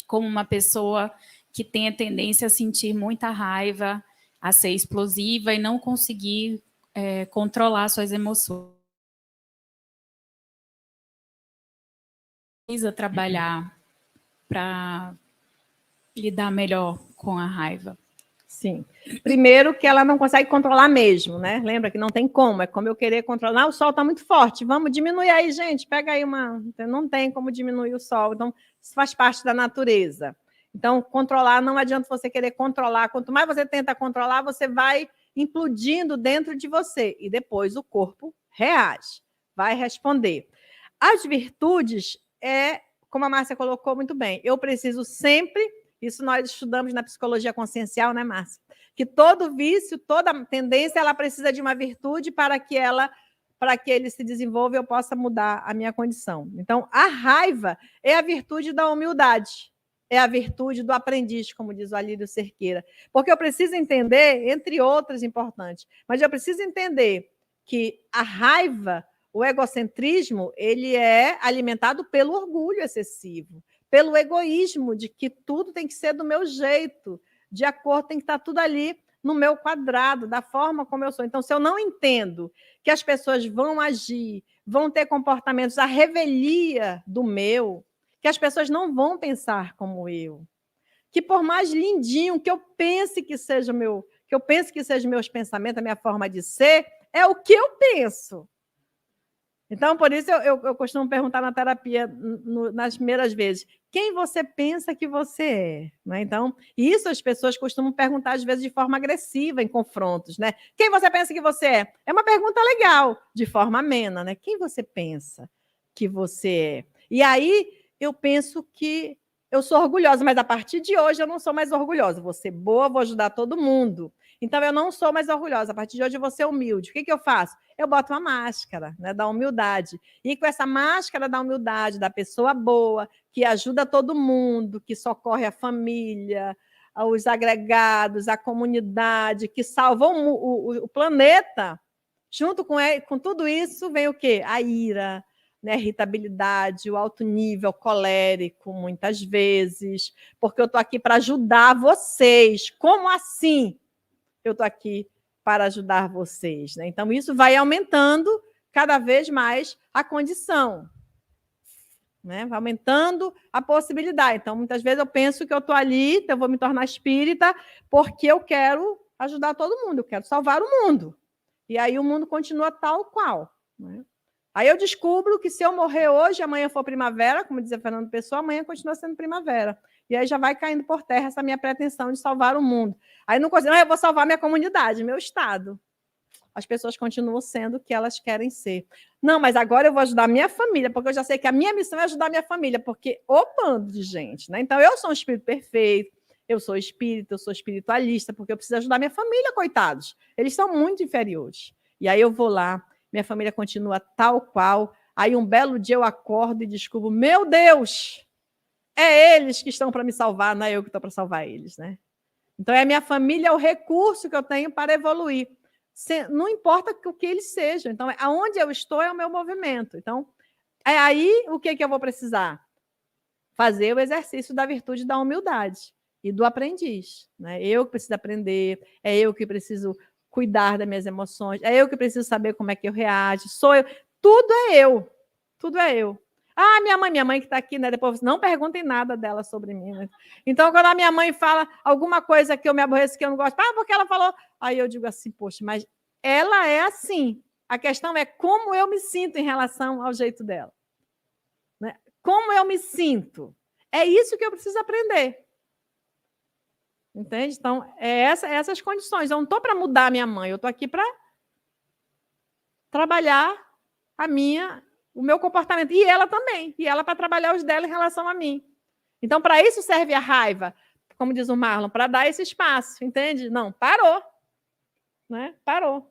como uma pessoa que tem a tendência a sentir muita raiva, a ser explosiva e não conseguir controlar suas emoções. Precisa trabalhar para lidar melhor com a raiva. Sim. Primeiro que ela não consegue controlar mesmo, né? Lembra que não tem como, é como eu querer controlar. O sol está muito forte, vamos diminuir aí, gente. Pega aí uma. Não tem como diminuir o sol. Então, isso faz parte da natureza. Então, controlar, não adianta você querer controlar. Quanto mais você tenta controlar, você vai implodindo dentro de você. E depois o corpo reage, vai responder. As virtudes como a Márcia colocou muito bem, eu preciso sempre. Isso nós estudamos na psicologia consciencial, né, Márcia? Que todo vício, toda tendência, ela precisa de uma virtude para que ele se desenvolva e eu possa mudar a minha condição. Então, a raiva é a virtude da humildade, é a virtude do aprendiz, como diz o Alírio Cerqueira. Porque eu preciso entender, entre outras importantes, mas eu preciso entender que a raiva, o egocentrismo, ele é alimentado pelo orgulho excessivo, pelo egoísmo de que tudo tem que ser do meu jeito, de acordo, tem que estar tudo ali no meu quadrado, da forma como eu sou. Então, se eu não entendo que as pessoas vão agir, vão ter comportamentos à revelia do meu, que as pessoas não vão pensar como eu, que por mais lindinho que eu pense que seja meus pensamentos, a minha forma de ser, é o que eu penso. Então, por isso eu costumo perguntar na terapia, nas primeiras vezes, quem você pensa que você é? Né? Então, isso as pessoas costumam perguntar, às vezes, de forma agressiva, em confrontos. Né? Quem você pensa que você é? É uma pergunta legal, de forma amena. Né? Quem você pensa que você é? E aí, eu penso que eu sou orgulhosa, mas a partir de hoje eu não sou mais orgulhosa. Vou ser boa, vou ajudar todo mundo. Então, eu não sou mais orgulhosa. A partir de hoje, eu vou ser humilde. O que eu faço? Eu boto uma máscara, né, da humildade. E com essa máscara da humildade, da pessoa boa, que ajuda todo mundo, que socorre a família, os agregados, a comunidade, que salvam o planeta, junto com tudo isso vem o quê? A ira, né, irritabilidade, o alto nível colérico, muitas vezes, porque eu estou aqui para ajudar vocês. Como assim eu estou aqui para ajudar vocês? Né? Então, isso vai aumentando cada vez mais a condição. Né? Vai aumentando a possibilidade. Então, muitas vezes eu penso que eu estou ali, então eu vou me tornar espírita, porque eu quero ajudar todo mundo, eu quero salvar o mundo. E aí o mundo continua tal qual. Né? Aí eu descubro que se eu morrer hoje, amanhã for primavera, como dizia Fernando Pessoa, amanhã continua sendo primavera. E aí já vai caindo por terra essa minha pretensão de salvar o mundo. Aí não consigo, eu vou salvar minha comunidade, meu estado. As pessoas continuam sendo o que elas querem ser. Não, mas agora eu vou ajudar a minha família, porque eu já sei que a minha missão é ajudar a minha família, porque o bando de gente, né? Então eu sou um espírito perfeito, eu sou espírita, eu sou espiritualista, porque eu preciso ajudar a minha família, coitados. Eles são muito inferiores. E aí eu vou lá, minha família continua tal qual. Aí um belo dia eu acordo e descubro, meu Deus, é eles que estão para me salvar, não é eu que estou para salvar eles, né? Então é a minha família, é o recurso que eu tenho para evoluir. Não importa o que eles sejam. Então, aonde eu estou é o meu movimento. Então, é aí o que eu vou precisar? Fazer o exercício da virtude da humildade e do aprendiz. Né? Eu que preciso aprender, é eu que preciso cuidar das minhas emoções, é eu que preciso saber como é que eu reajo, sou eu. Tudo é eu. Tudo é eu. Ah, minha mãe que está aqui, né? Depois não perguntem nada dela sobre mim. Né? Então, quando a minha mãe fala alguma coisa que eu me aborreço, que eu não gosto, porque ela falou. Aí eu digo assim, poxa, mas ela é assim. A questão é como eu me sinto em relação ao jeito dela. Né? Como eu me sinto. É isso que eu preciso aprender. Entende? Então, essas condições. Eu não estou para mudar a minha mãe, eu estou aqui para trabalhar o meu comportamento. E ela também. E ela para trabalhar os dela em relação a mim. Então, para isso serve a raiva, como diz o Marlon, para dar esse espaço, entende? Não, parou. Né? Parou.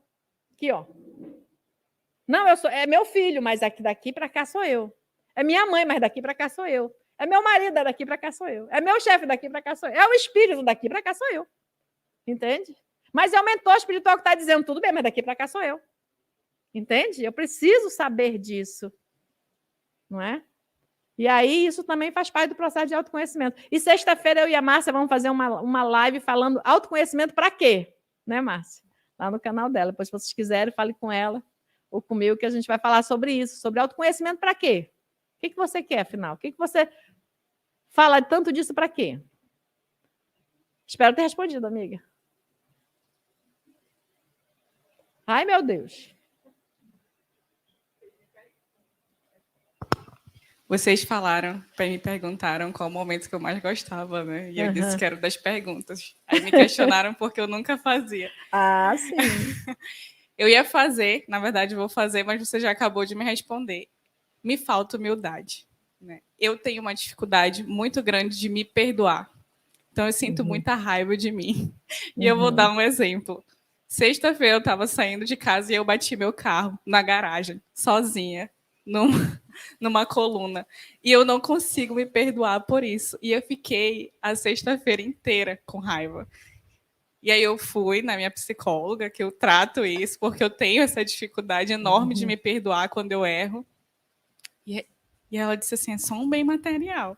Aqui, ó. Não, é meu filho, mas daqui para cá sou eu. É minha mãe, mas daqui para cá sou eu. É meu marido, daqui para cá sou eu. É meu chefe, daqui para cá sou eu. É o espírito, daqui para cá sou eu. Entende? Mas é o mentor espiritual que está dizendo tudo bem, mas daqui para cá sou eu. Entende? Eu preciso saber disso. Não é? E aí, isso também faz parte do processo de autoconhecimento. E sexta-feira eu e a Márcia vamos fazer uma live falando autoconhecimento para quê? Né, Márcia? Lá no canal dela. Depois, se vocês quiserem, fale com ela ou comigo que a gente vai falar sobre isso. Sobre autoconhecimento para quê? O que você quer, afinal? O que você fala tanto disso para quê? Espero ter respondido, amiga. Ai, meu Deus. Vocês falaram, me perguntaram qual o momento que eu mais gostava, né? E eu disse que era das perguntas. Aí me questionaram porque eu nunca fazia. Ah, sim. Eu ia fazer, na verdade vou fazer, mas você já acabou de me responder. Me falta humildade. Né? Eu tenho uma dificuldade muito grande de me perdoar. Então eu sinto muita raiva de mim. E eu vou dar um exemplo. Sexta-feira eu estava saindo de casa e eu bati meu carro na garagem, sozinha, numa coluna. E eu não consigo me perdoar por isso. E eu fiquei a sexta-feira inteira com raiva. E aí eu fui na minha psicóloga, que eu trato isso, porque eu tenho essa dificuldade enorme de me perdoar quando eu erro. E ela disse assim, é só um bem material.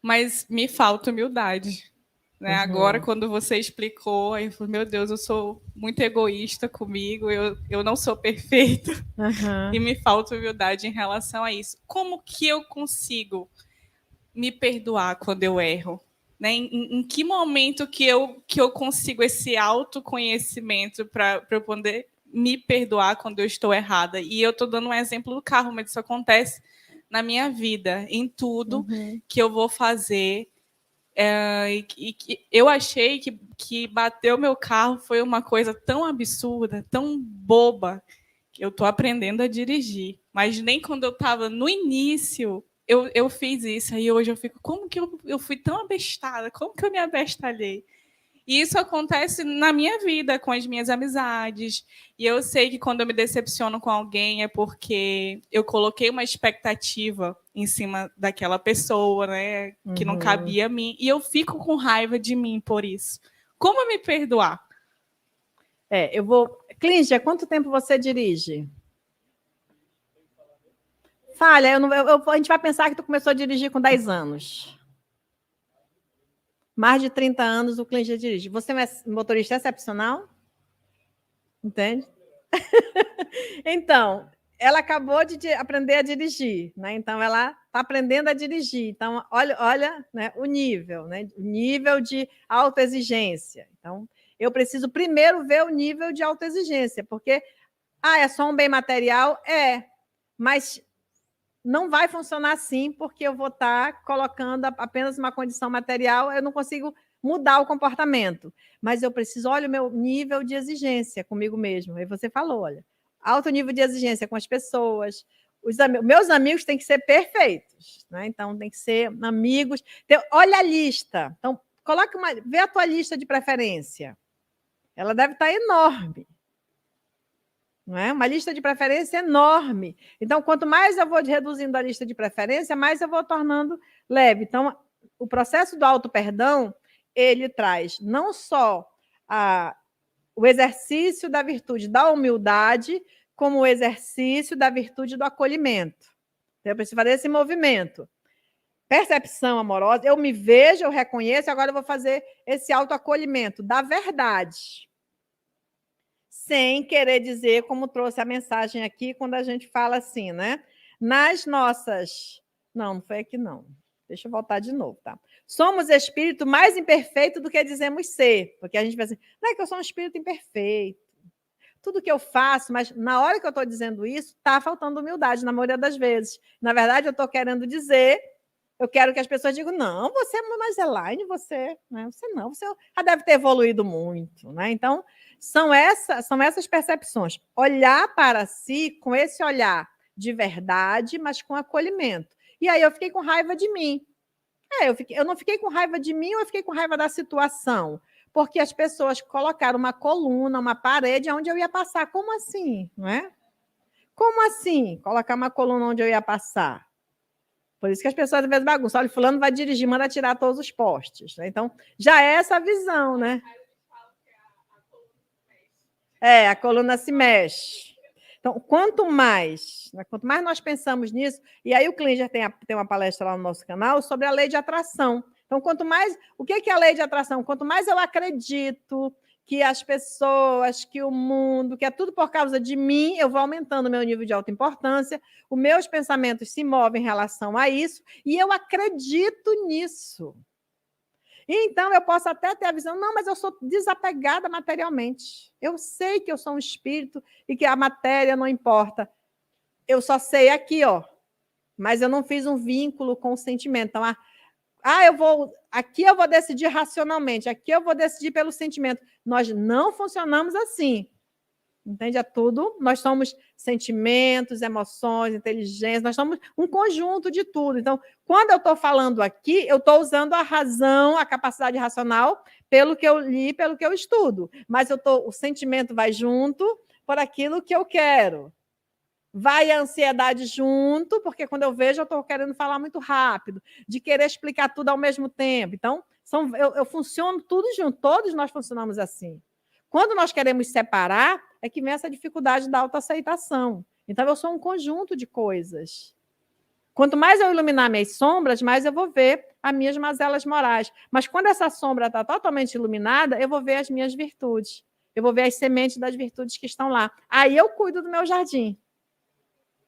Mas me falta humildade. Né? Agora, quando você explicou, aí eu falei, meu Deus, eu sou muito egoísta comigo, eu não sou perfeita. E me falta humildade em relação a isso. Como que eu consigo me perdoar quando eu erro? Né? Em que momento que eu consigo esse autoconhecimento para eu poder me perdoar quando eu estou errada? E eu estou dando um exemplo do carro, mas isso acontece na minha vida, em tudo que eu vou fazer. Eu achei que bater o meu carro foi uma coisa tão absurda, tão boba, que eu estou aprendendo a dirigir. Mas nem quando eu estava no início, eu fiz isso. E hoje eu fico, como que eu fui tão abestada? Como que eu me abestalhei? E isso acontece na minha vida, com as minhas amizades. E eu sei que quando eu me decepciono com alguém é porque eu coloquei uma expectativa em cima daquela pessoa, né, que não cabia a mim. E eu fico com raiva de mim por isso. Como me perdoar? Eu vou... Clíngia, quanto tempo você dirige? Falha, a gente vai pensar que tu começou a dirigir com 10 anos. Mais de 30 anos o cliente já dirige. Você é motorista excepcional? Entende? Então, ela acabou de aprender a dirigir, né? Então, ela está aprendendo a dirigir. Então, olha né, o nível, né? O nível de autoexigência. Então, eu preciso primeiro ver o nível de autoexigência, porque é só um bem material? Mas não vai funcionar assim, porque eu vou estar colocando apenas uma condição material, eu não consigo mudar o comportamento. Mas eu preciso, olha o meu nível de exigência comigo mesmo. Aí você falou, olha, alto nível de exigência com as pessoas. Meus amigos têm que ser perfeitos, né? Então, tem que ser amigos. Então, olha a lista. Então, vê a tua lista de preferência. Ela deve estar enorme. Não é? Uma lista de preferência enorme. Então, quanto mais eu vou reduzindo a lista de preferência, mais eu vou tornando leve. Então, o processo do auto-perdão, ele traz não só o exercício da virtude da humildade, como o exercício da virtude do acolhimento. Então, eu preciso fazer esse movimento. Percepção amorosa, eu me vejo, eu reconheço, agora eu vou fazer esse autoacolhimento da verdade. Sem querer dizer, como trouxe a mensagem aqui, quando a gente fala assim, né? Nas nossas... Não foi aqui, não. Deixa eu voltar de novo, tá? Somos espírito mais imperfeito do que dizemos ser. Porque a gente pensa assim, não é que eu sou um espírito imperfeito. Tudo que eu faço, mas na hora que eu estou dizendo isso, está faltando humildade, na maioria das vezes. Na verdade, eu estou querendo dizer... Eu quero que as pessoas digam, não, você é mais Elaine, você não, você já deve ter evoluído muito, né? Então, são essas percepções. Olhar para si com esse olhar de verdade, mas com acolhimento. E aí eu fiquei com raiva de mim. Eu não fiquei com raiva de mim, eu fiquei com raiva da situação. Porque as pessoas colocaram uma coluna, uma parede onde eu ia passar. Como assim? Não é? Como assim? Colocar uma coluna onde eu ia passar? Por isso que as pessoas às vezes bagunçam. Olha, fulano vai dirigir, manda tirar todos os postes. Né? Então, já é essa visão, né? A coluna se mexe. Então, quanto mais nós pensamos nisso, e aí o Klinger tem uma palestra lá no nosso canal sobre a lei de atração. Então, quanto mais... O que é a lei de atração? Quanto mais eu acredito que as pessoas, que o mundo, que é tudo por causa de mim, eu vou aumentando o meu nível de autoimportância, os meus pensamentos se movem em relação a isso, e eu acredito nisso. E então, eu posso até ter a visão, não, mas eu sou desapegada materialmente. Eu sei que eu sou um espírito e que a matéria não importa. Eu só sei aqui, mas eu não fiz um vínculo com o sentimento. Então, aqui eu vou decidir racionalmente, aqui eu vou decidir pelo sentimento. Nós não funcionamos assim. Entende? É tudo. Nós somos sentimentos, emoções, inteligência, nós somos um conjunto de tudo. Então, quando eu estou falando aqui, eu estou usando a razão, a capacidade racional, pelo que eu li, pelo que eu estudo. Mas o sentimento vai junto por aquilo que eu quero. Vai a ansiedade junto, porque quando eu vejo, eu estou querendo falar muito rápido, de querer explicar tudo ao mesmo tempo. Então, eu funciono tudo junto, todos nós funcionamos assim. Quando nós queremos separar, é que vem essa dificuldade da autoaceitação. Então, eu sou um conjunto de coisas. Quanto mais eu iluminar minhas sombras, mais eu vou ver as minhas mazelas morais. Mas quando essa sombra está totalmente iluminada, eu vou ver as minhas virtudes. Eu vou ver as sementes das virtudes que estão lá. Aí eu cuido do meu jardim.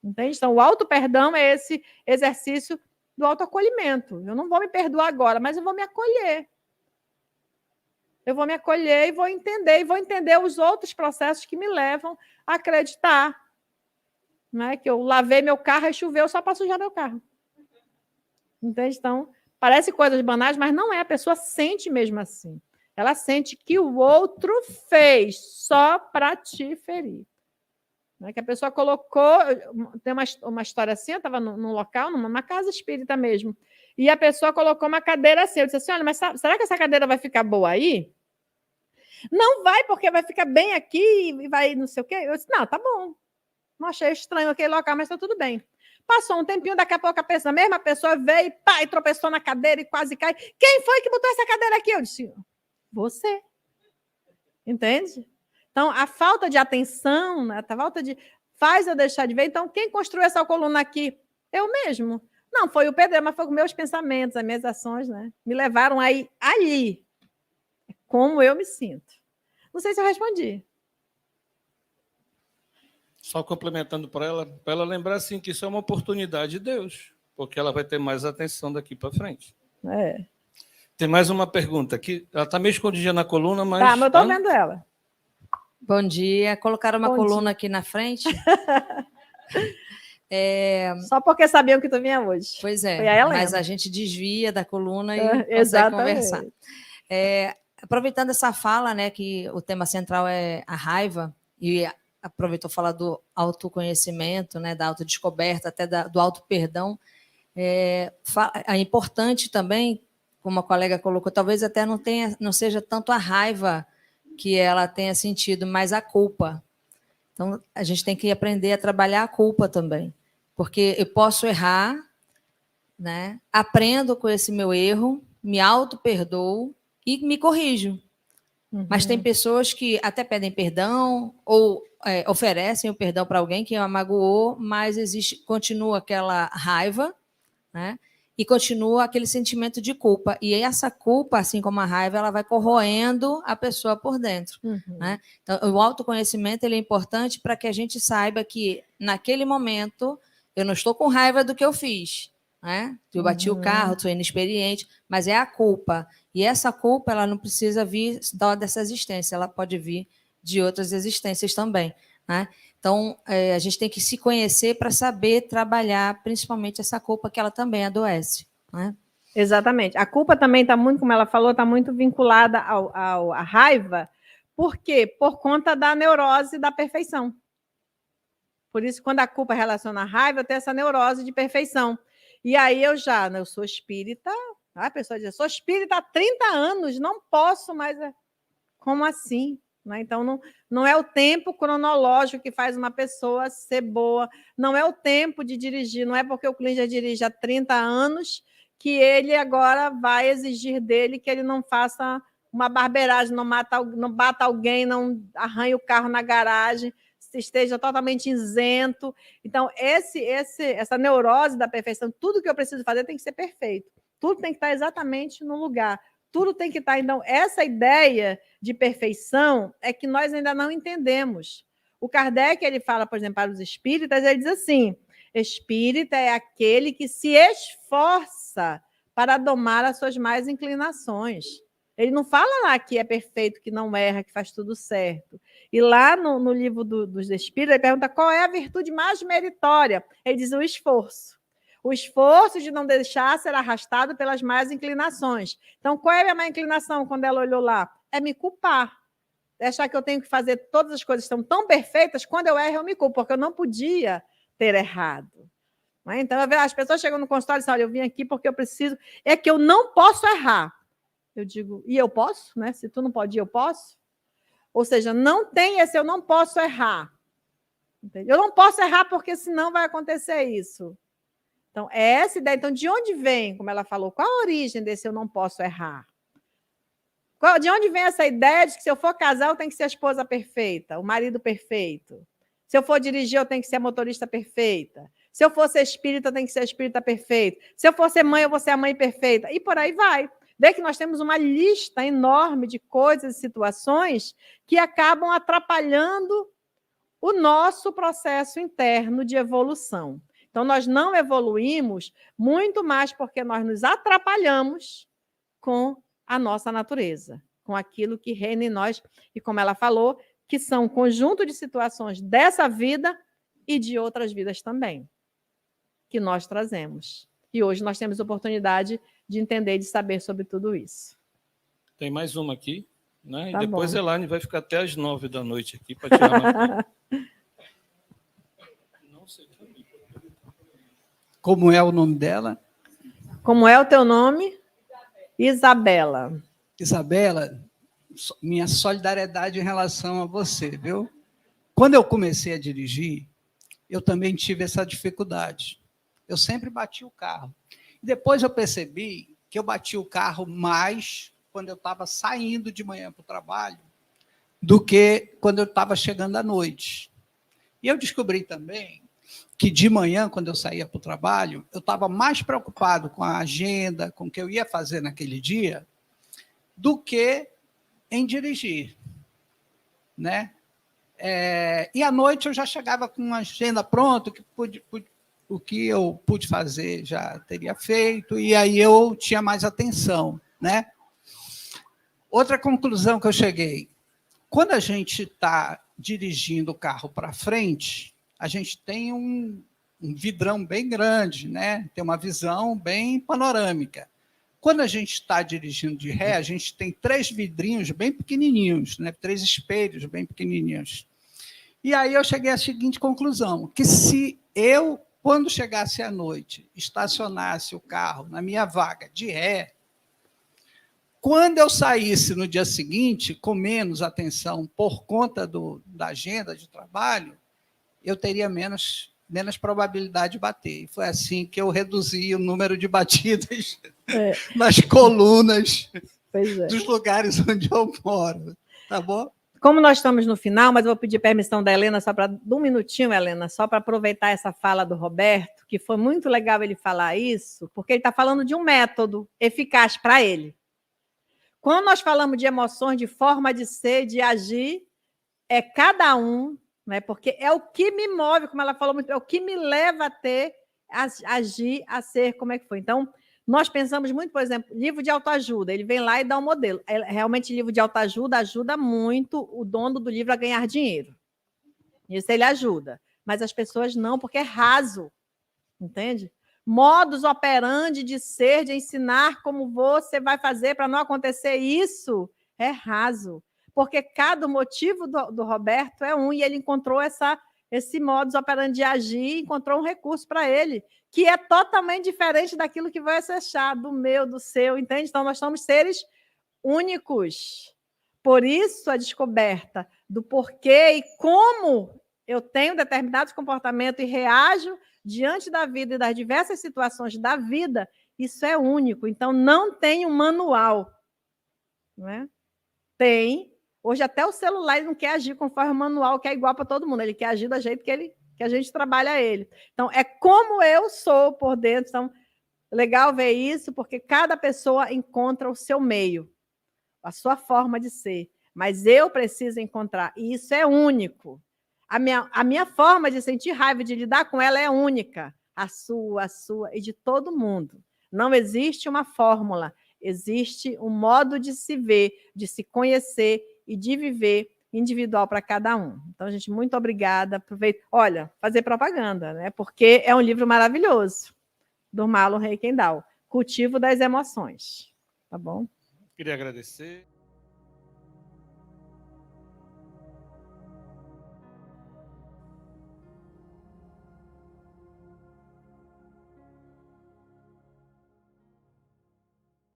Entende? Então, o auto-perdão é esse exercício do autoacolhimento. Eu não vou me perdoar agora, mas eu vou me acolher. Eu vou me acolher e vou entender os outros processos que me levam a acreditar. Não é? Que eu lavei meu carro e choveu só para sujar meu carro. Entende? Então, parece coisas banais, mas não é. A pessoa sente mesmo assim. Ela sente que o outro fez só para te ferir. Que a pessoa colocou... Tem uma história assim, eu estava num local, numa casa espírita mesmo, e a pessoa colocou uma cadeira assim. Eu disse assim, olha, mas será que essa cadeira vai ficar boa aí? Não vai, porque vai ficar bem aqui e vai não sei o quê. Eu disse, não, tá bom. Não achei estranho aquele local, mas está tudo bem. Passou um tempinho, daqui a pouco a mesma pessoa veio e tropeçou na cadeira e quase cai. Quem foi que botou essa cadeira aqui? Eu disse, você. Entende? Então, a falta de atenção, a falta de... faz eu deixar de ver. Então, quem construiu essa coluna aqui? Eu mesmo. Não foi o pedreiro, mas foi os meus pensamentos, as minhas ações, né? Me levaram aí, ali. Como eu me sinto. Não sei se eu respondi. Só complementando para ela lembrar assim, que isso é uma oportunidade de Deus, porque ela vai ter mais atenção daqui para frente. É. Tem mais uma pergunta aqui. Ela está meio escondidinha na coluna, mas. Tá, mas eu estou vendo ela. Bom dia. Colocaram uma coluna aqui na frente. Só porque sabiam que tu vinha hoje. Pois é, Foi a Helena. mas a gente desvia da coluna e consegue Exatamente. conversar. Aproveitando essa fala, né, que o tema central é a raiva, e aproveitou falar do autoconhecimento, né, da autodescoberta, até do auto-perdão, é importante também, como a colega colocou, talvez até não seja tanto a raiva que ela tenha sentido, mas a culpa. Então, a gente tem que aprender a trabalhar a culpa também, porque eu posso errar, né? Aprendo com esse meu erro, me auto-perdoo e me corrijo. Uhum. Mas tem pessoas que até pedem perdão ou oferecem o perdão para alguém que a magoou, mas continua aquela raiva, né? E continua aquele sentimento de culpa. E essa culpa, assim como a raiva, ela vai corroendo a pessoa por dentro. Uhum. Né? Então, o autoconhecimento ele é importante para que a gente saiba que, naquele momento, eu não estou com raiva do que eu fiz. Né? Eu bati o carro, estou inexperiente, mas é a culpa. E essa culpa ela não precisa vir só dessa existência, ela pode vir de outras existências também. Né? Então, a gente tem que se conhecer para saber trabalhar, principalmente essa culpa que ela também adoece. Né? Exatamente. A culpa também está muito, como ela falou, está muito vinculada à raiva. Por quê? Por conta da neurose da perfeição. Por isso, quando a culpa relaciona à raiva, eu tenho essa neurose de perfeição. E aí eu sou espírita, a pessoa diz, sou espírita há 30 anos, não posso mais. Como assim? Né? Então, não é o tempo cronológico que faz uma pessoa ser boa, não é o tempo de dirigir, não é porque o cliente já dirige há 30 anos que ele agora vai exigir dele que ele não faça uma barbeiragem, não bata alguém, não arranhe o carro na garagem, esteja totalmente isento. Então, essa neurose da perfeição, tudo que eu preciso fazer tem que ser perfeito, tudo tem que estar exatamente no lugar. Tudo tem que estar. Então, essa ideia de perfeição é que nós ainda não entendemos. O Kardec, ele fala, por exemplo, para os espíritas, ele diz assim, espírita é aquele que se esforça para domar as suas más inclinações. Ele não fala lá que é perfeito, que não erra, que faz tudo certo. E lá no livro dos espíritas, ele pergunta qual é a virtude mais meritória. Ele diz o esforço. O esforço de não deixar ser arrastado pelas más inclinações. Então, qual é a minha má inclinação quando ela olhou lá? É me culpar. É achar que eu tenho que fazer todas as coisas que estão tão perfeitas, quando eu erro, eu me culpo, porque eu não podia ter errado. Então, as pessoas chegam no consultório e dizem, olha, eu vim aqui porque eu preciso... É que eu não posso errar. Eu digo, e eu posso? Né? Se tu não pode ir, eu posso? Ou seja, não tem esse eu não posso errar. Entende? Eu não posso errar porque senão vai acontecer isso. Então, é essa ideia. Então, de onde vem, como ela falou, qual a origem desse eu não posso errar? De onde vem essa ideia de que se eu for casar, eu tenho que ser a esposa perfeita, o marido perfeito? Se eu for dirigir, eu tenho que ser a motorista perfeita. Se eu for ser espírita, eu tenho que ser a espírita perfeita. Se eu for ser mãe, eu vou ser a mãe perfeita. E por aí vai. Vê que nós temos uma lista enorme de coisas e situações que acabam atrapalhando o nosso processo interno de evolução. Então, nós não evoluímos muito mais porque nós nos atrapalhamos com a nossa natureza, com aquilo que reina em nós, e como ela falou, que são um conjunto de situações dessa vida e de outras vidas também, que nós trazemos. E hoje nós temos oportunidade de entender e de saber sobre tudo isso. Tem mais uma aqui, né? Tá e depois bom. a Elaine vai ficar até às 9 da noite aqui para tirar uma Como é o nome dela? Como é o teu nome? Isabela. Isabela, minha solidariedade em relação a você, viu? Quando eu comecei a dirigir, eu também tive essa dificuldade. Eu sempre bati o carro. Depois eu percebi que eu bati o carro mais quando eu estava saindo de manhã para o trabalho do que quando eu estava chegando à noite. E eu descobri também que de manhã, quando eu saía para o trabalho, eu estava mais preocupado com a agenda, com o que eu ia fazer naquele dia, do que em dirigir, né? E à noite eu já chegava com uma agenda pronta, o que eu pude fazer já teria feito, e aí eu tinha mais atenção, né? Outra conclusão que eu cheguei, quando a gente está dirigindo o carro para frente, a gente tem um vidrão bem grande, né? Tem uma visão bem panorâmica. Quando a gente está dirigindo de ré, a gente tem 3 vidrinhos bem pequenininhos, né? 3 espelhos bem pequenininhos. E aí eu cheguei à seguinte conclusão, que se eu, quando chegasse à noite, estacionasse o carro na minha vaga de ré, quando eu saísse no dia seguinte, com menos atenção por conta da agenda de trabalho, eu teria menos probabilidade de bater. E foi assim que eu reduzi o número de batidas nas colunas dos lugares onde eu moro. Tá bom? Como nós estamos no final, mas eu vou pedir permissão da Helena só para um minutinho, Helena, só para aproveitar essa fala do Roberto, que foi muito legal ele falar isso, porque ele está falando de um método eficaz para ele. Quando nós falamos de emoções, de forma de ser, de agir, é cada um, né? Porque é o que me move, como ela falou muito, é o que me leva a ter, a agir, a ser, como é que foi. Então, nós pensamos muito, por exemplo, livro de autoajuda, ele vem lá e dá um modelo. Realmente, livro de autoajuda ajuda muito o dono do livro a ganhar dinheiro. Isso ele ajuda. Mas as pessoas não, porque é raso, entende? Modus operandi de ser, de ensinar como você vai fazer para não acontecer isso, é raso. Porque cada motivo do Roberto é um, e ele encontrou esse modus operandi de agir, encontrou um recurso para ele, que é totalmente diferente daquilo que vai acessar, do meu, do seu, entende? Então, nós somos seres únicos. Por isso, a descoberta do porquê e como eu tenho determinados comportamentos e reajo diante da vida e das diversas situações da vida, isso é único. Então, não tem um manual. Não é? Tem. Hoje, até o celular ele não quer agir conforme o manual, que é igual para todo mundo. Ele quer agir do jeito que a gente trabalha ele. Então, é como eu sou por dentro. Então, legal ver isso, porque cada pessoa encontra o seu meio, a sua forma de ser. Mas eu preciso encontrar. E isso é único. A minha forma de sentir raiva, de lidar com ela é única. A sua e de todo mundo. Não existe uma fórmula. Existe um modo de se ver, de se conhecer e de viver individual para cada um. Então, gente, muito obrigada. Aproveito. Olha, fazer propaganda, né? Porque é um livro maravilhoso, do Marlon Reikendal, Cultivo das Emoções. Tá bom? Queria agradecer.